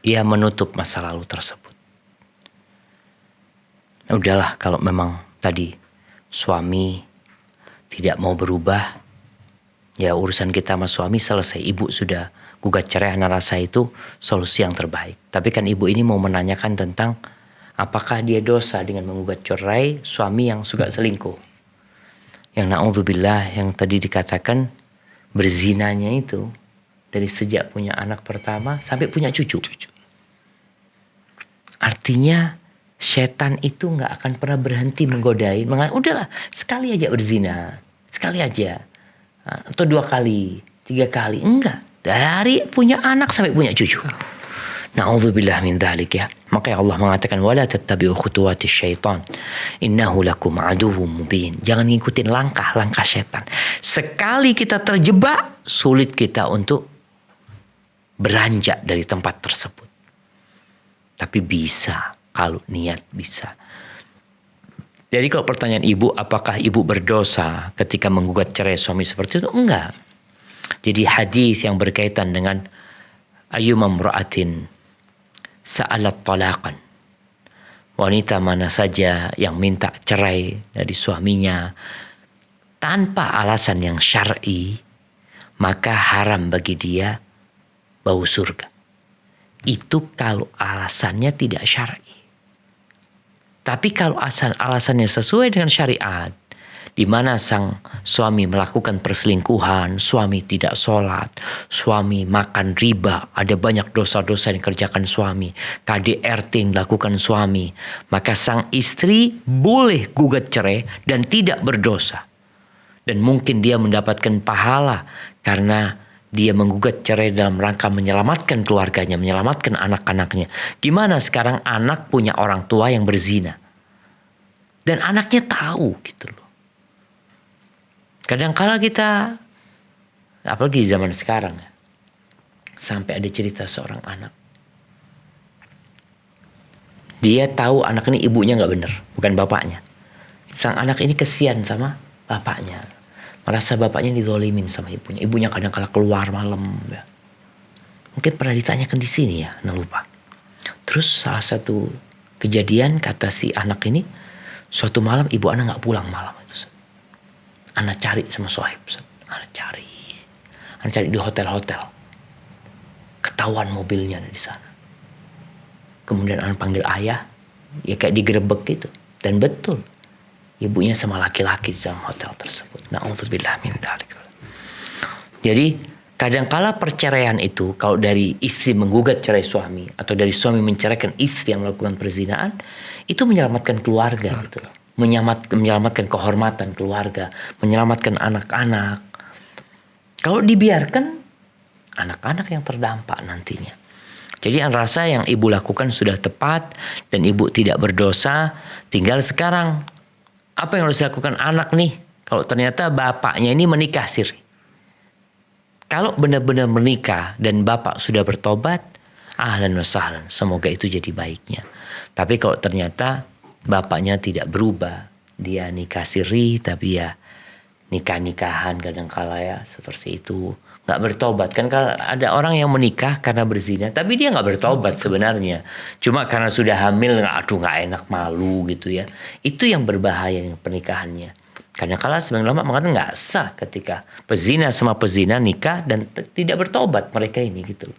Speaker 3: menutup masa lalu tersebut. Nah, udahlah, kalau memang tadi suami tidak mau berubah, ya urusan kita sama suami selesai. Ibu sudah gugat cerai, anak rasa itu solusi yang terbaik. Tapi kan ibu ini mau menanyakan tentang apakah dia dosa dengan menggugat cerai suami yang suka selingkuh. Yang na'udzubillah, yang tadi dikatakan berzinanya itu dari sejak punya anak pertama sampai punya cucu. Artinya setan itu nggak akan pernah berhenti menggodain. Udahlah, sekali aja berzina, sekali aja. Atau 2 kali, 3 kali. Enggak. Dari punya anak sampai punya cucu. Na'udzubillah min dzalik ya. Maka Allah mengatakan wala tattabi'u khutuwatis syaitan. Innahu lakum aduwwum mubin. Jangan ngikutin langkah-langkah setan. Sekali kita terjebak, sulit kita untuk beranjak dari tempat tersebut. Tapi bisa, kalau niat bisa. Jadi kalau pertanyaan ibu, apakah ibu berdosa ketika menggugat cerai suami seperti itu? Enggak. Jadi hadis yang berkaitan dengan ayyuma imra'atin sa'alat talaqan. Wanita mana saja yang minta cerai dari suaminya tanpa alasan yang syar'i, maka haram bagi dia bau surga. Itu kalau alasannya tidak syar'i. Tapi kalau alasannya sesuai dengan syariat, di mana sang suami melakukan perselingkuhan, suami tidak sholat, suami makan riba, ada banyak dosa-dosa yang dikerjakan suami, KDRT yang dilakukan suami, maka sang istri boleh gugat cerai dan tidak berdosa. Dan mungkin dia mendapatkan pahala karena dia menggugat cerai dalam rangka menyelamatkan keluarganya, menyelamatkan anak-anaknya. Gimana sekarang anak punya orang tua yang berzina. Dan anaknya tahu gitu loh. Kadang-kala kita, apalagi di zaman sekarang ya, sampai ada cerita seorang anak. Dia tahu anak ini ibunya gak benar, bukan bapaknya. Sang anak ini kesian sama bapaknya. Merasa bapaknya dizolimin sama ibunya. Ibunya kadang-kala keluar malam. Ya. Mungkin pernah ditanyakan di sini ya, nah lupa. Terus salah satu kejadian kata si anak ini, suatu malam ibu anak gak pulang malam itu. Anak cari sama Sohaib. Anak cari di hotel-hotel. Ketahuan mobilnya di sana. Kemudian anak panggil ayah. Ya kayak digerebek gitu. Dan betul. Ibunya sama laki-laki di dalam hotel tersebut. Na'udzubillah min dzalik. Jadi kadangkala perceraian itu, kalau dari istri menggugat cerai suami atau dari suami menceraikan istri yang melakukan perzinaan, itu menyelamatkan keluarga gitu loh. Menyelamatkan kehormatan keluarga, menyelamatkan anak-anak. Kalau dibiarkan, anak-anak yang terdampak nantinya. Jadi rasa yang ibu lakukan sudah tepat dan ibu tidak berdosa. Tinggal sekarang apa yang harus dilakukan anak nih? Kalau ternyata bapaknya ini menikah siri. Kalau benar-benar menikah dan bapak sudah bertobat, ahlan wa sahlan. Semoga itu jadi baiknya. Tapi kalau ternyata bapaknya tidak berubah, dia nikah siri tapi ya nikah-nikahan kadang-kala ya seperti itu. Gak bertobat. Kan kalau ada orang yang menikah karena berzina, tapi dia gak bertobat sebenarnya. Cuma karena sudah hamil, gak enak, malu gitu ya. Itu yang berbahaya dengan pernikahannya. Kadang-kala sebagian ulama mengatakan gak sah ketika pezina sama pezina nikah dan tidak bertobat mereka ini gitu.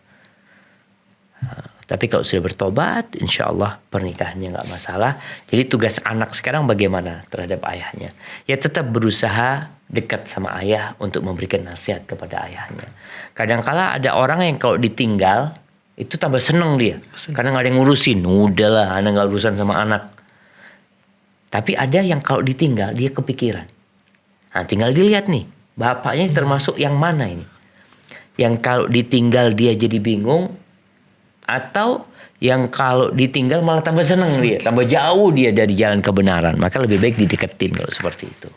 Speaker 3: Tapi kalau sudah bertobat, insya Allah pernikahannya gak masalah. Jadi tugas anak sekarang bagaimana terhadap ayahnya? Ya tetap berusaha dekat sama ayah untuk memberikan nasihat kepada ayahnya. Kadang-kala ada orang yang kalau ditinggal, itu tambah seneng dia. Karena gak ada yang ngurusin. Udahlah, anak gak urusan sama anak. Tapi ada yang kalau ditinggal, dia kepikiran. Nah tinggal dilihat nih, bapaknya termasuk yang mana ini? Yang kalau ditinggal dia jadi bingung, Atau yang kalau ditinggal malah tambah senang dia, tambah jauh dia dari jalan kebenaran. Maka lebih baik dideketin kalau seperti itu.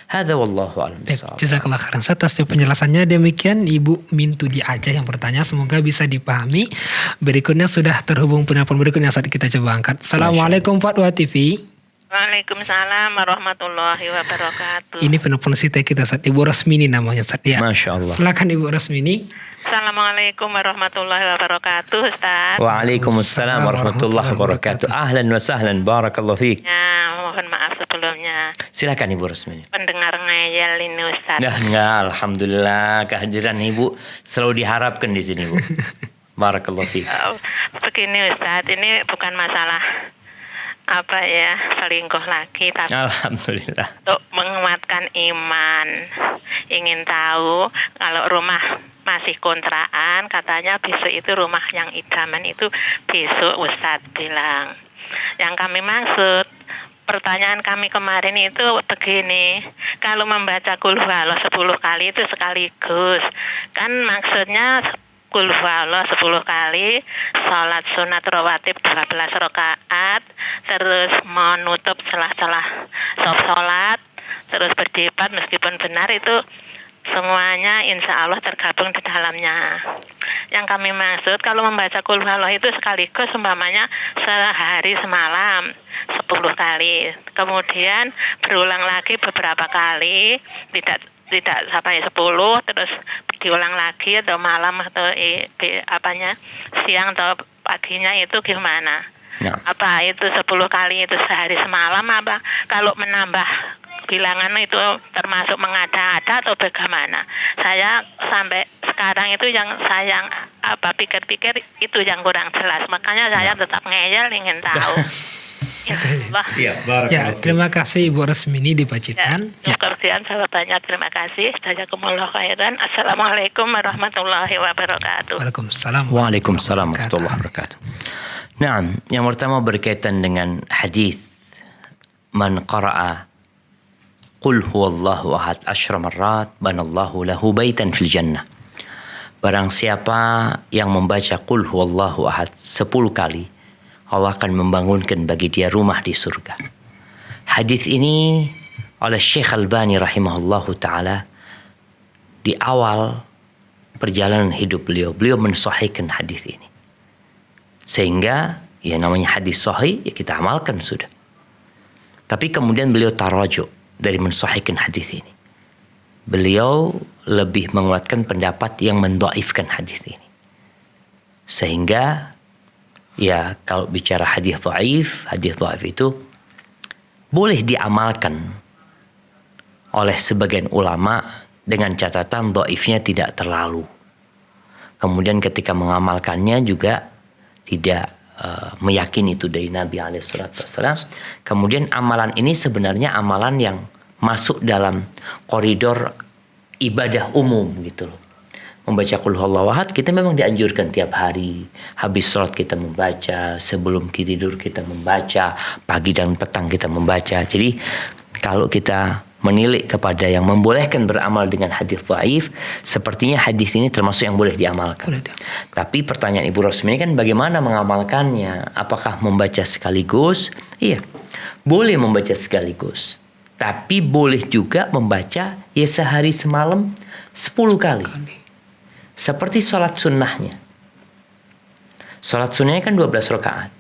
Speaker 3: Hadza wallahu a'lam bishawab.
Speaker 4: Jazakallah khairan atas penjelasannya. Demikian Ibu Mintu di Aceh yang bertanya, semoga bisa dipahami. Berikutnya sudah terhubung penelpon berikutnya saat kita coba angkat. Assalamualaikum Fatwa TV.
Speaker 6: Waalaikumsalam warahmatullahi wabarakatuh.
Speaker 4: Ini penelpon sita kita saat Ibu Rasmini namanya saat ya.
Speaker 3: Masya Allah.
Speaker 4: Silakan Ibu Rasmini.
Speaker 6: Assalamualaikum warahmatullahi wabarakatuh, Ustaz.
Speaker 3: Waalaikumsalam warahmatullahi wabarakatuh. Ahlan wa sahlan, barakallahu fiik.
Speaker 6: Ya, mohon maaf sebelumnya.
Speaker 3: Silakan Ibu Rasmini.
Speaker 6: Pendengar ngeyel ini, Ustaz.
Speaker 3: Enggak, alhamdulillah kehadiran Ibu selalu diharapkan di sini, Bu. Barakallahu fiik.
Speaker 6: Begini, Ustaz, ini bukan masalah selingkuh lagi, tapi
Speaker 3: Alhamdulillah.
Speaker 6: untuk menguatkan iman. Ingin tahu kalau rumah masih kontrakan, katanya besok itu rumah yang idaman itu besok Ustadz bilang. Yang kami maksud, pertanyaan kami kemarin itu begini, kalau membaca Qul Huwallah 10 kali itu sekaligus, kan maksudnya Qul Huwallah 10 kali, sholat sunat rawatib 12 rakaat, terus menutup celah-celah sholat, terus berdebat meskipun benar itu semuanya insya Allah tergabung di dalamnya. Yang kami maksud kalau membaca Qul Huwallah itu sekaligus umpamanya sehari semalam 10 kali. Kemudian berulang lagi beberapa kali, tidak sampai 10, terus diulang lagi atau malam atau siang atau paginya itu gimana?
Speaker 3: Ya.
Speaker 6: Apa itu 10 kali itu sehari semalam apa? Kalau menambah bilangan itu termasuk mengada-ada atau bagaimana? Saya sampai sekarang itu yang saya pikir-pikir itu yang kurang jelas. Makanya saya tetap ngeyel ingin tahu.
Speaker 3: Siap,
Speaker 4: Ya, terima kasih Ibu Rasmini di Pacitan.
Speaker 6: Ya, kerjaan jawabannya terima kasih. Jazakumullah khairan. Assalamualaikum warahmatullahi wabarakatuh.
Speaker 4: Waalaikumsalam.
Speaker 3: Waalaikumsalam warahmatullahi wabarakatuh. Nah, yang pertama berkaitan dengan hadis man qara'a Qul huwallahu ahad 10 marrat banallahu lahu baitan fil jannah. Barang siapa yang membaca Qul huwallahu ahad 10 kali, Allah akan membangunkan bagi dia rumah di surga. Hadis ini oleh Syekh Albani rahimahullahu taala di awal perjalanan hidup beliau mensahihkan hadis ini. Sehingga ya namanya hadis sahih ya kita amalkan sudah. Tapi kemudian beliau tarajuk dari mensahihkan hadis ini. Beliau lebih menguatkan pendapat yang mendhaifkan hadis ini. Sehingga ya kalau bicara hadis dhaif itu boleh diamalkan oleh sebagian ulama dengan catatan dhaifnya tidak terlalu. Kemudian ketika mengamalkannya juga tidak meyakini itu dari Nabi SAW. Kemudian amalan ini sebenarnya amalan yang masuk dalam koridor ibadah umum gitu loh. Membaca Qul Huwallahu ahad kita memang dianjurkan tiap hari. Habis sholat kita membaca, sebelum tidur kita membaca, pagi dan petang kita membaca. Jadi kalau kita menilik kepada yang membolehkan beramal dengan hadis dhaif, sepertinya hadis ini termasuk yang boleh diamalkan. Tapi pertanyaan Ibu Rasmi ini kan bagaimana mengamalkannya? Apakah membaca sekaligus? Iya, boleh membaca sekaligus. Tapi boleh juga membaca ya sehari semalam 10 kali. Seperti sholat sunnahnya. Sholat sunnahnya kan 12 rakaat.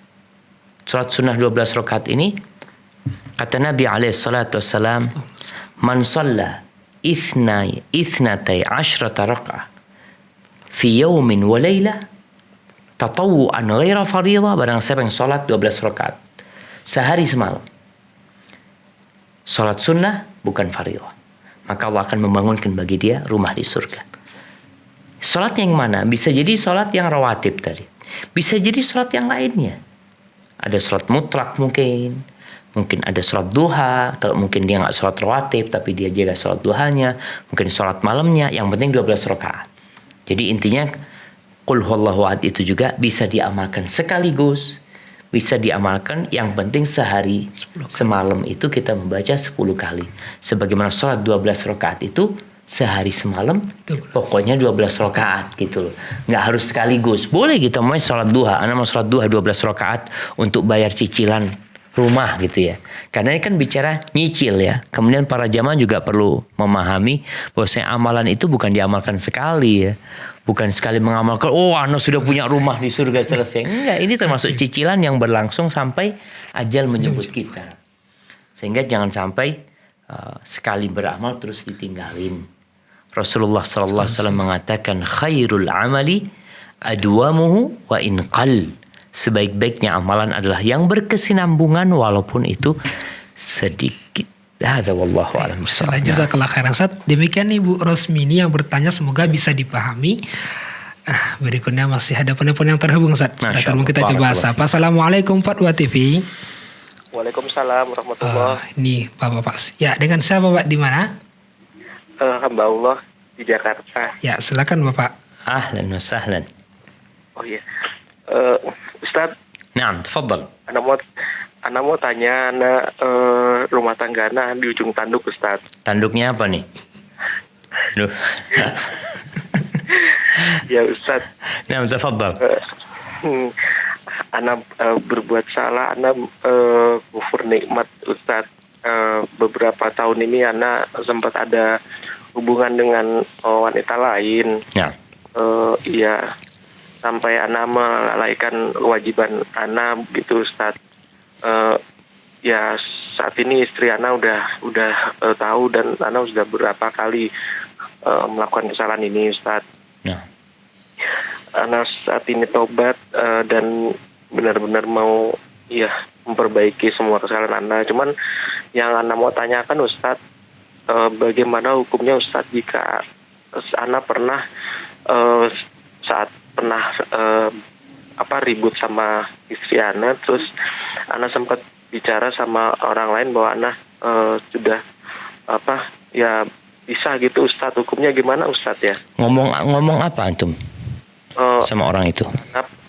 Speaker 3: Sholat sunnah 12 rakaat ini kata Nabi SAW, man shalla ithnatay ashrata raka'ah fi yawmin wa laylah tatawu'an ghaira fariḍah, barang siapa yang sholat 12 rakaat sehari semalam, sholat sunnah bukan fariḍah, maka Allah akan membangunkan bagi dia rumah di surga. Sholat yang mana? Bisa jadi sholat yang rawatib tadi, bisa jadi sholat yang lainnya. Ada sholat mutlak mungkin ada sholat duha, kalau mungkin dia nggak sholat rawatib tapi dia jaga sholat duhanya, mungkin sholat malamnya, yang penting 12 rakaat. Jadi intinya Qul Huwallahu ahad itu juga bisa diamalkan sekaligus, bisa diamalkan yang penting sehari semalam itu kita membaca 10 kali. Sebagaimana sholat 12 rakaat itu sehari semalam pokoknya 12 rakaat gitu loh. Nggak harus sekaligus. Boleh gitu mau sholat duha. Ana mau sholat duha 12 rakaat untuk bayar cicilan rumah gitu ya. Karena ini kan bicara nyicil ya. Kemudian para jamaah juga perlu memahami bahwasanya amalan itu bukan diamalkan sekali ya. Bukan sekali mengamalkan, oh ana sudah punya rumah di surga selesai. Enggak, ini termasuk cicilan yang berlangsung sampai ajal menjemput kita. Sehingga jangan sampai sekali beramal terus ditinggalin. Rasulullah sallallahu alaihi wasallam mengatakan khairul amali adwamuhu wa in qall. Sebaik-baiknya amalan adalah yang berkesinambungan walaupun itu sedikit. Hadza wallahu a'lam bishawab.
Speaker 4: Jazakallah khairan Ustaz. Demikian Ibu Rosmini yang bertanya, semoga bisa dipahami. Berikutnya masih ada penelpon yang terhubung Ustaz. Sudah terhubung, kita coba sapa. Assalamualaikum Fatwa TV.
Speaker 7: Waalaikumsalam warahmatullahi.
Speaker 4: Ini Bapak. Ya, dengan siapa Pak, di mana?
Speaker 7: Hamba Allah di Jakarta.
Speaker 4: Ya, silakan Bapak.
Speaker 3: Ahlan wa sahlan.
Speaker 7: Oh iya. Ustaz.
Speaker 3: Naam, tafadhal.
Speaker 7: Ana mau tanya, rumah tangga ana di ujung tanduk Ustaz.
Speaker 3: Tanduknya apa nih? Duh.
Speaker 7: Ya Ustaz.
Speaker 3: Naam, tafadhal.
Speaker 7: Ana berbuat salah, ana kufur nikmat Ustaz. Beberapa tahun ini ana sempat ada hubungan dengan wanita lain.
Speaker 3: Ya.
Speaker 7: Iya. Sampai ana melalaikan kewajiban ana gitu Ustaz. Ya saat ini istri ana udah tahu dan ana sudah beberapa kali melakukan kesalahan ini Ustaz.
Speaker 3: Ya.
Speaker 7: Ana saat ini tobat dan benar-benar mau memperbaiki semua kesalahan ana. Cuman yang ana mau tanyakan Ustaz, bagaimana hukumnya Ustaz jika ana pernah saat pernah ribut sama istri ana, terus ana sempat bicara sama orang lain bahwa ana sudah bisa gitu Ustaz, hukumnya gimana Ustaz ya?
Speaker 3: Ngomong apa antum sama orang itu?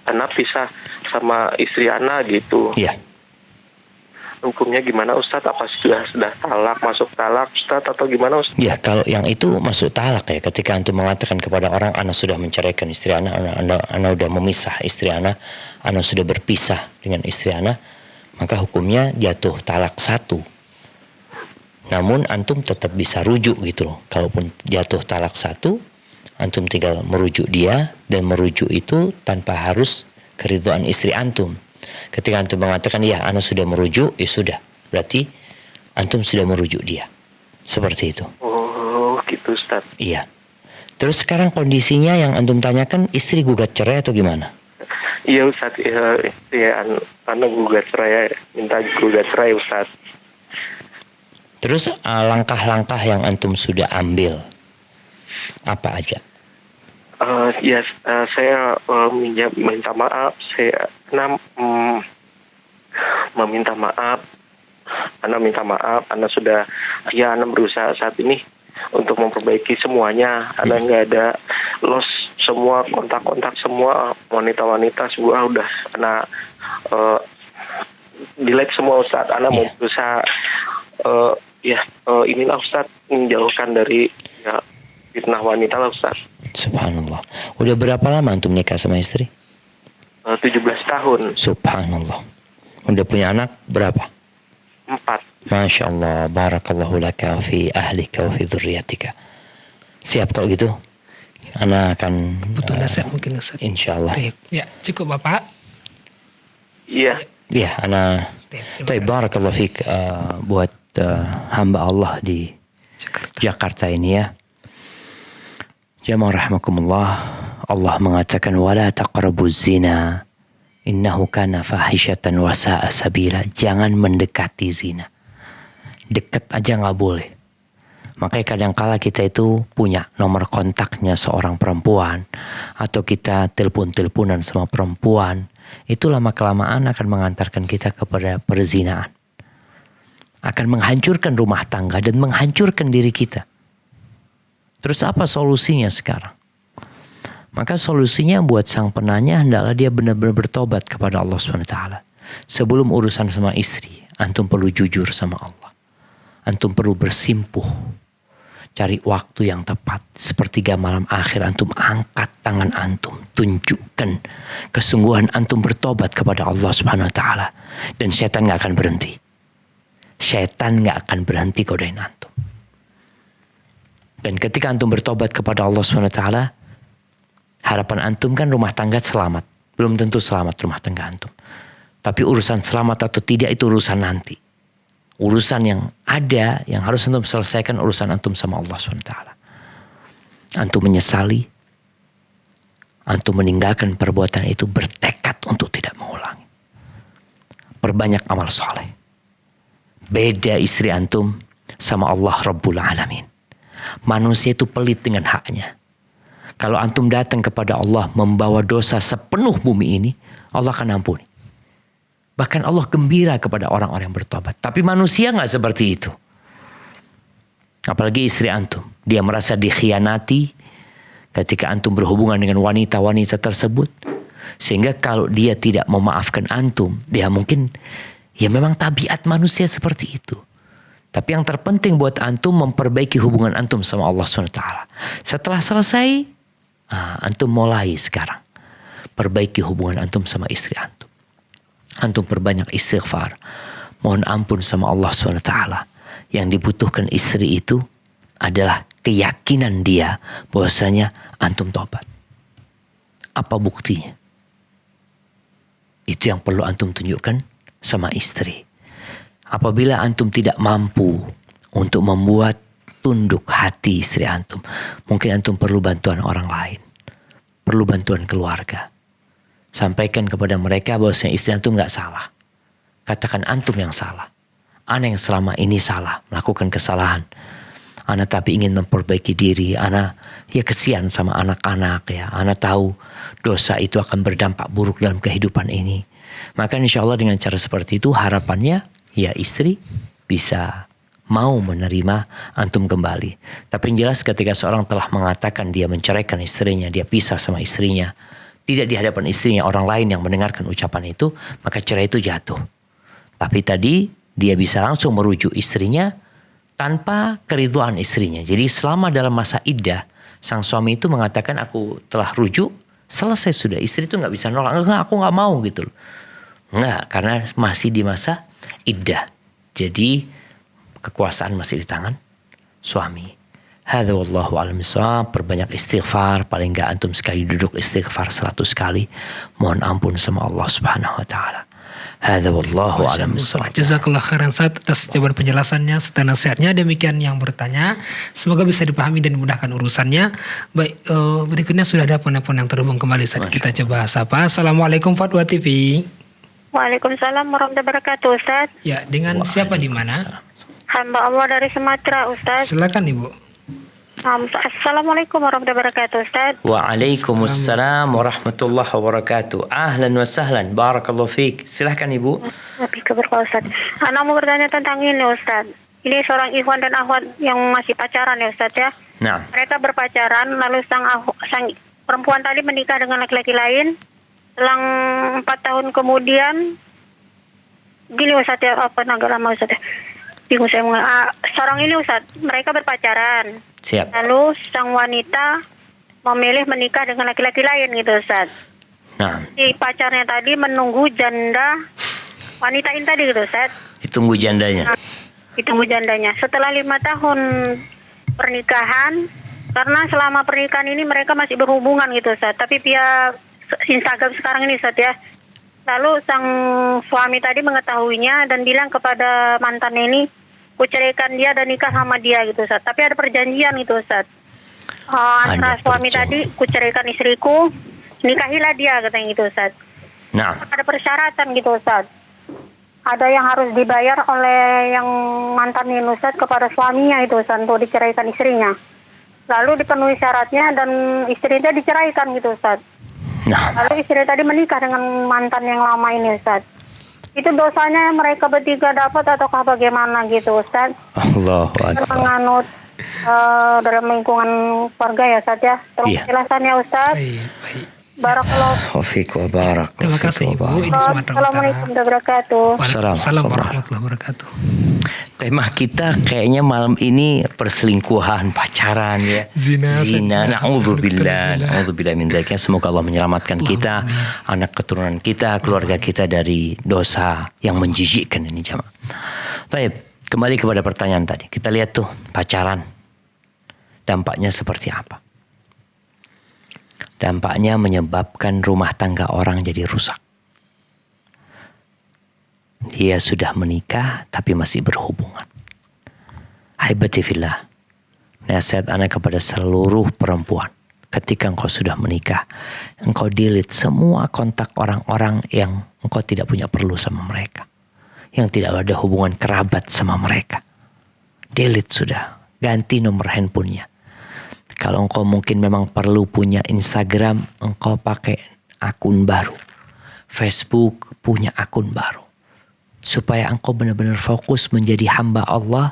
Speaker 7: Ana pisah sama istri ana gitu.
Speaker 3: Iya.
Speaker 7: Hukumnya gimana Ustaz? Apa sudah talak, masuk talak Ustaz, atau gimana Ustaz?
Speaker 3: Ya, kalau yang itu masuk talak ya. Ketika antum mengatakan kepada orang, ana sudah menceraikan istri ana sudah memisah istri ana sudah berpisah dengan istri ana, maka hukumnya jatuh talak 1. Namun antum tetap bisa rujuk gitu loh. Kalaupun jatuh talak 1, antum tinggal merujuk dia, dan merujuk itu tanpa harus keridhaan istri antum. Ketika antum mengatakan ya ana sudah merujuk, ya sudah, berarti antum sudah merujuk dia. Seperti itu.
Speaker 7: Oh gitu Ustaz.
Speaker 3: Iya. Terus sekarang kondisinya yang antum tanyakan, istri gugat cerai atau gimana?
Speaker 7: Iya Ustaz, ana gugat cerai, minta gugat cerai Ustaz.
Speaker 3: Terus langkah-langkah yang antum sudah ambil apa aja?
Speaker 7: Saya minta maaf. Saya meminta maaf. Ana minta maaf. Ana sudah, ana berusaha saat ini untuk memperbaiki semuanya. Ana nggak ada loss semua kontak-kontak semua wanita-wanita semua udah ana delete semua Ustaz. Ana mau berusaha inilah Ustaz, menjauhkan dari fitnah wanita lah Ustaz.
Speaker 3: Subhanallah. Udah berapa lama antum nikah sama istri?
Speaker 7: 17 tahun.
Speaker 3: Subhanallah. Udah punya anak berapa?
Speaker 7: 4.
Speaker 3: Masya Allah. Barakallahu laka fi ahlika wa fi dhurriyatika. Siap kalau gitu? Ana akan
Speaker 4: Butuh nasihat mungkin Ustaz.
Speaker 3: Insyaallah.
Speaker 4: Ya, cukup Bapak.
Speaker 7: Iya.
Speaker 3: Ya, ana. Baik, barakallahu fik buat hamba Allah di Jakarta ini ya. Jamaah rahimakumullah, Allah mengatakan wala taqrabuz zina innahu kana fahishatan wa sa'a sabila. Jangan mendekati zina. Dekat aja nggak boleh. Makanya kadangkala kita itu punya nomor kontaknya seorang perempuan, atau kita telepon-teleponan sama perempuan, itu lama-kelamaan akan mengantarkan kita kepada perzinaan. Akan menghancurkan rumah tangga dan menghancurkan diri kita. Terus apa solusinya sekarang? Maka solusinya buat sang penanya hendaklah dia benar-benar bertobat kepada Allah SWT. Sebelum urusan sama istri, antum perlu jujur sama Allah. Antum perlu bersimpuh. Cari waktu yang tepat. Sepertiga malam akhir antum angkat tangan antum. Tunjukkan kesungguhan antum bertobat kepada Allah Subhanahu Wa Ta'ala. Dan setan gak akan berhenti. Setan gak akan berhenti godain antum. Dan ketika antum bertobat kepada Allah Subhanahu Wa Ta'ala, harapan antum kan rumah tangga selamat. Belum tentu selamat rumah tangga antum. Tapi urusan selamat atau tidak itu urusan nanti. Urusan yang ada, yang harus antum selesaikan urusan antum sama Allah SWT. Antum menyesali, antum meninggalkan perbuatan itu, bertekad untuk tidak mengulangi. Perbanyak amal soleh. Beda istri antum sama Allah Rabbul Alamin. Manusia itu pelit dengan haknya. Kalau antum datang kepada Allah membawa dosa sepenuh bumi ini, Allah akan ampuni. Bahkan Allah gembira kepada orang-orang yang bertobat. Tapi manusia gak seperti itu. Apalagi istri antum. Dia merasa dikhianati ketika antum berhubungan dengan wanita-wanita tersebut. Sehingga kalau dia tidak memaafkan antum, dia mungkin, ya memang tabiat manusia seperti itu. Tapi yang terpenting buat antum memperbaiki hubungan antum sama Allah SWT. Setelah selesai, antum mulai sekarang. Perbaiki hubungan antum sama istri antum. Antum perbanyak istighfar. Mohon ampun sama Allah SWT. Yang dibutuhkan istri itu adalah keyakinan dia bahwasanya antum tobat. Apa buktinya? Itu yang perlu antum tunjukkan sama istri. Apabila antum tidak mampu untuk membuat tunduk hati istri antum, mungkin antum perlu bantuan orang lain. Perlu bantuan keluarga. Sampaikan kepada mereka bahwasanya istri antum gak salah. Katakan antum yang salah. Ana yang selama ini salah, melakukan kesalahan. Ana tapi ingin memperbaiki diri. Ana ya kesian sama anak-anak ya. Ana tahu dosa itu akan berdampak buruk dalam kehidupan ini. Maka insya Allah dengan cara seperti itu harapannya ya istri bisa mau menerima antum kembali. Tapi yang jelas ketika seorang telah mengatakan dia menceraikan istrinya, dia pisah sama istrinya, tidak di hadapan istrinya, orang lain yang mendengarkan ucapan itu, maka cerai itu jatuh. Tapi tadi dia bisa langsung merujuk istrinya tanpa keridhaan istrinya. Jadi selama dalam masa iddah, sang suami itu mengatakan aku telah rujuk, selesai sudah. Istri itu gak bisa nolak, enggak aku gak mau gitu loh. Enggak, karena masih di masa iddah. Jadi kekuasaan masih di tangan suami. Hadza wallahu a'lam bishawab. Perbanyak istighfar, paling enggak antum sekali duduk istighfar 100 kali. Mohon ampun sama Allah Subhanahu wa taala. Hadza wallahu a'lam bishawab.
Speaker 4: Jazakallah khairan Ustaz atas jawaban penjelasannya serta nasihatnya. Demikian yang bertanya, semoga bisa dipahami dan dimudahkan urusannya. Baik, berikutnya sudah ada penelpon yang terhubung kembali. Saat kita coba sapa. Assalamualaikum Fatwa TV.
Speaker 8: Waalaikumsalam warahmatullahi wabarakatuh, Ustaz.
Speaker 4: Ya, dengan siapa di mana?
Speaker 8: Hamba Allah dari Sumatera, Ustaz.
Speaker 4: Silakan Ibu.
Speaker 8: Assalamualaikum warahmatullahi wabarakatuh, Ustaz.
Speaker 3: Waalaikumsalam warahmatullahi wabarakatuh. Ahlan wa sahlan. Barakallahu fiik. Silahkan Ibu.
Speaker 8: Lebih ke berkah, Ustaz. Anak mau bertanya tentang ini, Ustaz. Ini seorang ikhwan dan akhwat yang masih pacaran ya, Ustaz ya.
Speaker 3: Nah.
Speaker 8: Mereka berpacaran, lalu sang perempuan tadi menikah dengan laki-laki lain. Selang 4 tahun kemudian, gini Ustaz ya, agak lama Ustaz ya. Bingung saya seorang ini Ustaz, mereka berpacaran.
Speaker 3: Siap.
Speaker 8: Lalu sang wanita memilih menikah dengan laki-laki lain gitu Ustaz.
Speaker 3: Nah.
Speaker 8: Si pacarnya tadi menunggu janda wanita ini tadi gitu Ustaz.
Speaker 3: Ditunggu jandanya.
Speaker 8: Ditunggu jandanya. Setelah 5 tahun pernikahan, karena selama pernikahan ini mereka masih berhubungan gitu Ustaz. Tapi via Instagram sekarang ini Ustaz ya. Lalu sang suami tadi mengetahuinya dan bilang kepada mantannya ini, kuceraikan dia dan nikah sama dia gitu Ustaz. Tapi ada perjanjian gitu Ustaz. Antara suami tadi, kuceraikan istriku, nikahilah dia katanya gitu Ustaz.
Speaker 3: Nah.
Speaker 8: Ada persyaratan gitu Ustaz. Ada yang harus dibayar oleh yang mantan ini Ustaz kepada suaminya itu Ustaz untuk diceraikan istrinya. Lalu dipenuhi syaratnya dan istrinya diceraikan gitu Ustaz.
Speaker 3: Nah.
Speaker 8: Lalu istri tadi menikah dengan mantan yang lama ini Ustaz. Itu dosanya mereka bertiga dapat ataukah bagaimana gitu Ustaz?
Speaker 3: Allahu Akbar.
Speaker 8: Menganut dalam lingkungan keluarga ya Ustaz ya. Tolong penjelasannya Ustaz.
Speaker 4: Baik.
Speaker 8: Barakallahu
Speaker 3: fiik wa barak.
Speaker 4: Terima kasih Ibu. Ini Sumatera Utara.
Speaker 8: Assalamualaikum warahmatullahi wabarakatuh.
Speaker 4: Waalaikumsalam warahmatullahi wabarakatuh.
Speaker 3: Tema kita kayaknya malam ini perselingkuhan, pacaran ya. Zina. Na'udzubillah min dzalik. Semoga Allah menyelamatkan kita, anak keturunan kita, keluarga kita dari dosa yang menjijikkan ini jamaah. Baik, kembali kepada pertanyaan tadi. Kita lihat tuh pacaran. Dampaknya seperti apa? Dampaknya menyebabkan rumah tangga orang jadi rusak. Dia sudah menikah tapi masih berhubungan. Haibati fillah. Nasihat ana kepada seluruh perempuan. Ketika engkau sudah menikah, engkau delete semua kontak orang-orang yang engkau tidak punya perlu sama mereka. Yang tidak ada hubungan kerabat sama mereka. Delete sudah. Ganti nomor handphonenya. Kalau engkau mungkin memang perlu punya Instagram, engkau pakai akun baru. Facebook punya akun baru. Supaya engkau benar-benar fokus menjadi hamba Allah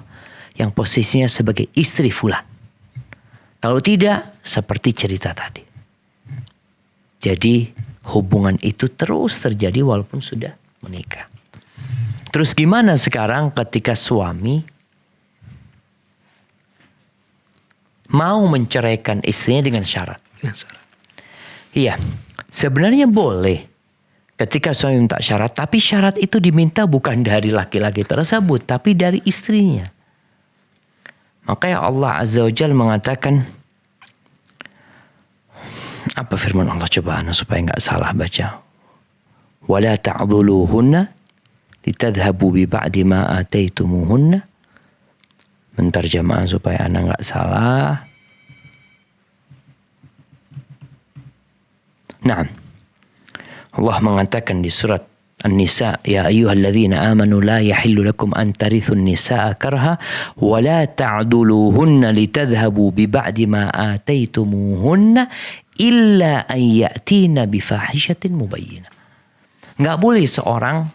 Speaker 3: yang posisinya sebagai istri fulan. Kalau tidak, seperti cerita tadi. Jadi hubungan itu terus terjadi walaupun sudah menikah. Terus gimana sekarang ketika suami mau menceraikan istrinya dengan syarat? Iya, sebenarnya boleh. Ketika suami minta syarat, tapi syarat itu diminta bukan dari laki-laki tersebut, tapi dari istrinya. Makanya Allah Azza wa Jalla mengatakan, apa firman Allah, coba supaya enggak salah baca. Wala ta'dhuluhunna litadhhabu bi ba'di ma ataitumuhunna. Menterjemah supaya anak enggak salah. Nah, Allah mengatakan di surat An-Nisa, ya ayyuhalladzina amanu la yahillu lakum an tarithun nisaa karha wa la ta'duluhunna litadhhabu bi ba'di ma ataitumuhunna illa an ya'tina bi fahishatin mubayyinah. Enggak boleh seorang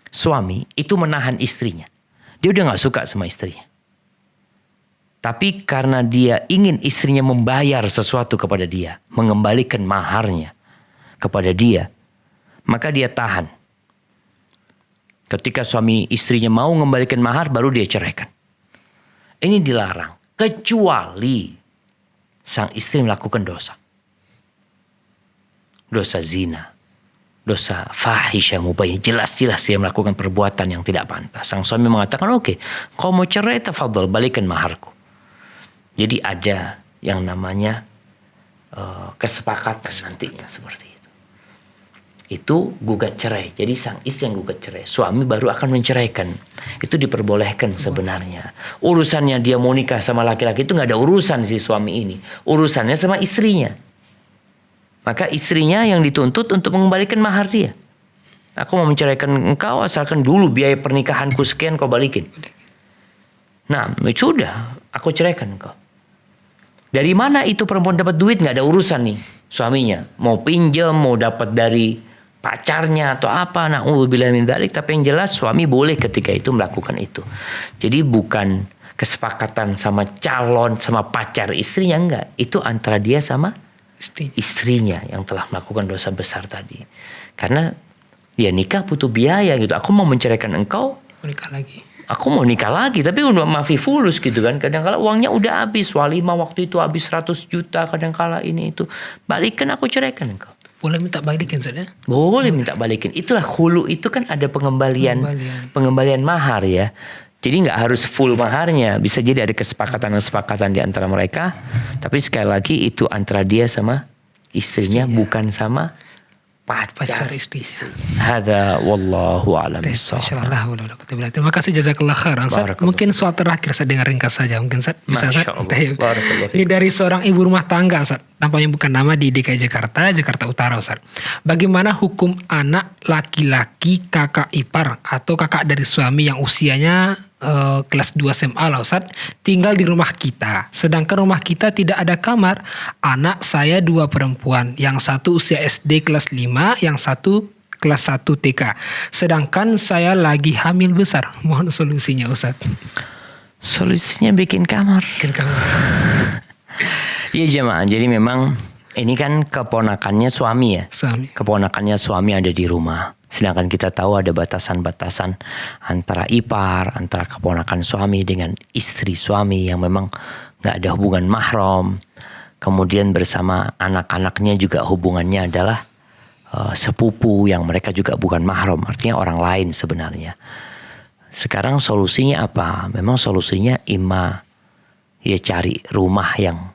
Speaker 3: suami itu menahan istrinya. Dia udah enggak suka sama istrinya. Tapi karena dia ingin istrinya membayar sesuatu kepada dia, mengembalikan maharnya kepada dia, maka dia tahan. Ketika suami istrinya mau mengembalikan mahar, baru dia ceraikan. Ini dilarang, kecuali sang istri melakukan dosa. Dosa zina, dosa fahisyah mubayyin, jelas-jelas dia melakukan perbuatan yang tidak pantas. Sang suami mengatakan, oke, kau mau cerai, tafadhol, balikan maharku. Jadi ada yang namanya kesepakatan nantinya seperti itu. Itu gugat cerai. Jadi sang istri yang gugat cerai, suami baru akan menceraikan. Itu diperbolehkan sebenarnya. Urusannya dia mau nikah sama laki-laki itu nggak ada urusan si suami ini. Urusannya sama istrinya. Maka istrinya yang dituntut untuk mengembalikan mahar dia. Aku mau menceraikan engkau asalkan dulu biaya pernikahanku sekian kau balikin. Nah, sudah, aku ceraikan engkau. Dari mana itu perempuan dapat duit? Nggak ada urusan nih suaminya. Mau pinjam, mau dapat dari pacarnya atau apa, na'udzubillah min dzalik. Tapi yang jelas suami boleh ketika itu melakukan itu. Jadi bukan kesepakatan sama calon, sama pacar istrinya, enggak. Itu antara dia sama istrinya yang telah melakukan dosa besar tadi. Karena ya nikah butuh biaya gitu. Aku mau menceraikan engkau,
Speaker 4: Menikah lagi.
Speaker 3: aku mau nikah lagi, tapi udah mafi fulus gitu kan. Kadang-kala uangnya udah habis, walimah waktu itu habis 100 juta, kadang-kala ini itu. Balikan, aku ceraikan engkau.
Speaker 4: Boleh minta balikin saja?
Speaker 3: Boleh minta balikin. Itulah khulu, itu kan ada pengembalian mahar ya. Jadi nggak harus full maharnya, bisa jadi ada kesepakatan di antara mereka. Tapi sekali lagi itu antara dia sama istrinya. Bukan sama pacar istri. Hada wallahu a'lam bishawab.
Speaker 4: Terima kasih jazakallah khairan. Mungkin soal terakhir saya dengar ringkas saja mungkin Ustaz. Bisa Ustaz? Ini dari seorang ibu rumah tangga Ustaz. Tampaknya bukan nama di DKI Jakarta Utara Ustaz. Bagaimana hukum anak laki-laki kakak ipar atau kakak dari suami yang usianya kelas 2 SMA lah Ustaz, tinggal di rumah kita. Sedangkan rumah kita tidak ada kamar. Anak saya 2 perempuan, yang satu usia SD kelas 5, yang satu kelas 1 TK. Sedangkan saya lagi hamil besar. Mohon solusinya Ustaz.
Speaker 3: Solusinya bikin kamar. Iya jemaah, jadi memang ini kan keponakannya suami ya.
Speaker 4: Suami.
Speaker 3: Keponakannya suami ada di rumah. Sedangkan kita tahu ada batasan-batasan antara ipar, antara keponakan suami dengan istri suami yang memang nggak ada hubungan mahram. Kemudian bersama anak-anaknya juga hubungannya adalah sepupu yang mereka juga bukan mahram, artinya orang lain sebenarnya. Sekarang solusinya apa? Memang solusinya ya cari rumah yang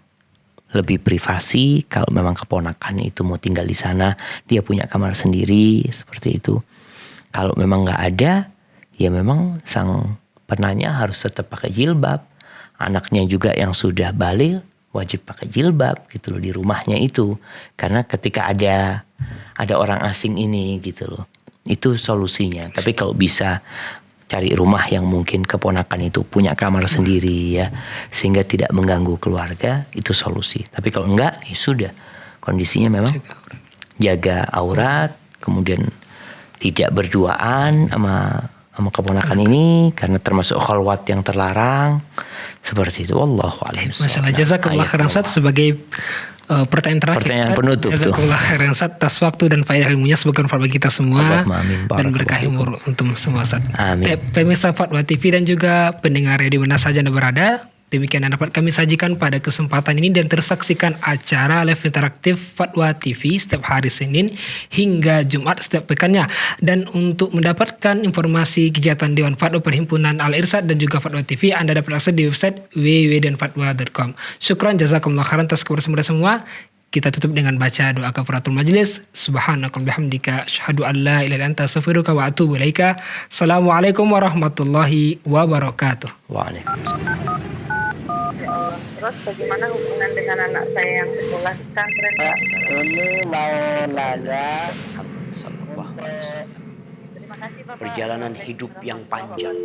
Speaker 3: lebih privasi. Kalau memang keponakan itu mau tinggal di sana, dia punya kamar sendiri, seperti itu. Kalau memang nggak ada, ya memang sang penanya harus tetap pakai jilbab. Anaknya juga yang sudah balik wajib pakai jilbab gitu loh di rumahnya itu. Karena ketika ada orang asing ini gitu loh, itu solusinya. Tapi kalau bisa cari rumah yang mungkin keponakan itu punya kamar sendiri ya, sehingga tidak mengganggu keluarga, itu solusi. Tapi kalau enggak, ya sudah, kondisinya memang jaga aurat, kemudian tidak berduaan sama keponakan ini karena termasuk khalwat yang terlarang, seperti itu. Wallahu a'lam.
Speaker 4: Masalah jazakallah khairan Ustaz sebagai pertanyaan terakhir.
Speaker 3: Pertanyaan penutup tuh.
Speaker 4: Jazakallah khairan Ustaz atas waktu dan faedah ilmunya sebagai manfaat bagi kita semua.
Speaker 3: Amin.
Speaker 4: Dan berkah umur untuk semua Ustaz.
Speaker 3: Amin.
Speaker 4: Pemirsa Fatwa TV dan juga pendengar di mana saja Anda berada, demikian yang dapat kami sajikan pada kesempatan ini, dan tersaksikan acara live interaktif Fatwa TV setiap hari Senin hingga Jumat setiap pekannya. Dan untuk mendapatkan informasi kegiatan Dewan Fatwa Perhimpunan Al-Irsyad dan juga Fatwa TV, Anda dapat akses di website www.fatwa.com. Syukran jazakumullah khairan atas kebersamaan semua. Kita tutup dengan baca doa kafaratul majlis. Subhanakallahumma bihamdika asyhadu an la ilaha illa anta astaghfiruka wa atubu ilaika. Assalamualaikum warahmatullahi wabarakatuh.
Speaker 3: Waalaikumsalam.
Speaker 5: Terus bagaimana hubungan dengan anak saya yang sekolah di pesantren?
Speaker 2: Ini mau nanya.
Speaker 3: Muhammad sallallahu alaihi wasallam.
Speaker 5: Terima kasih Bapak.
Speaker 9: Perjalanan hidup yang panjang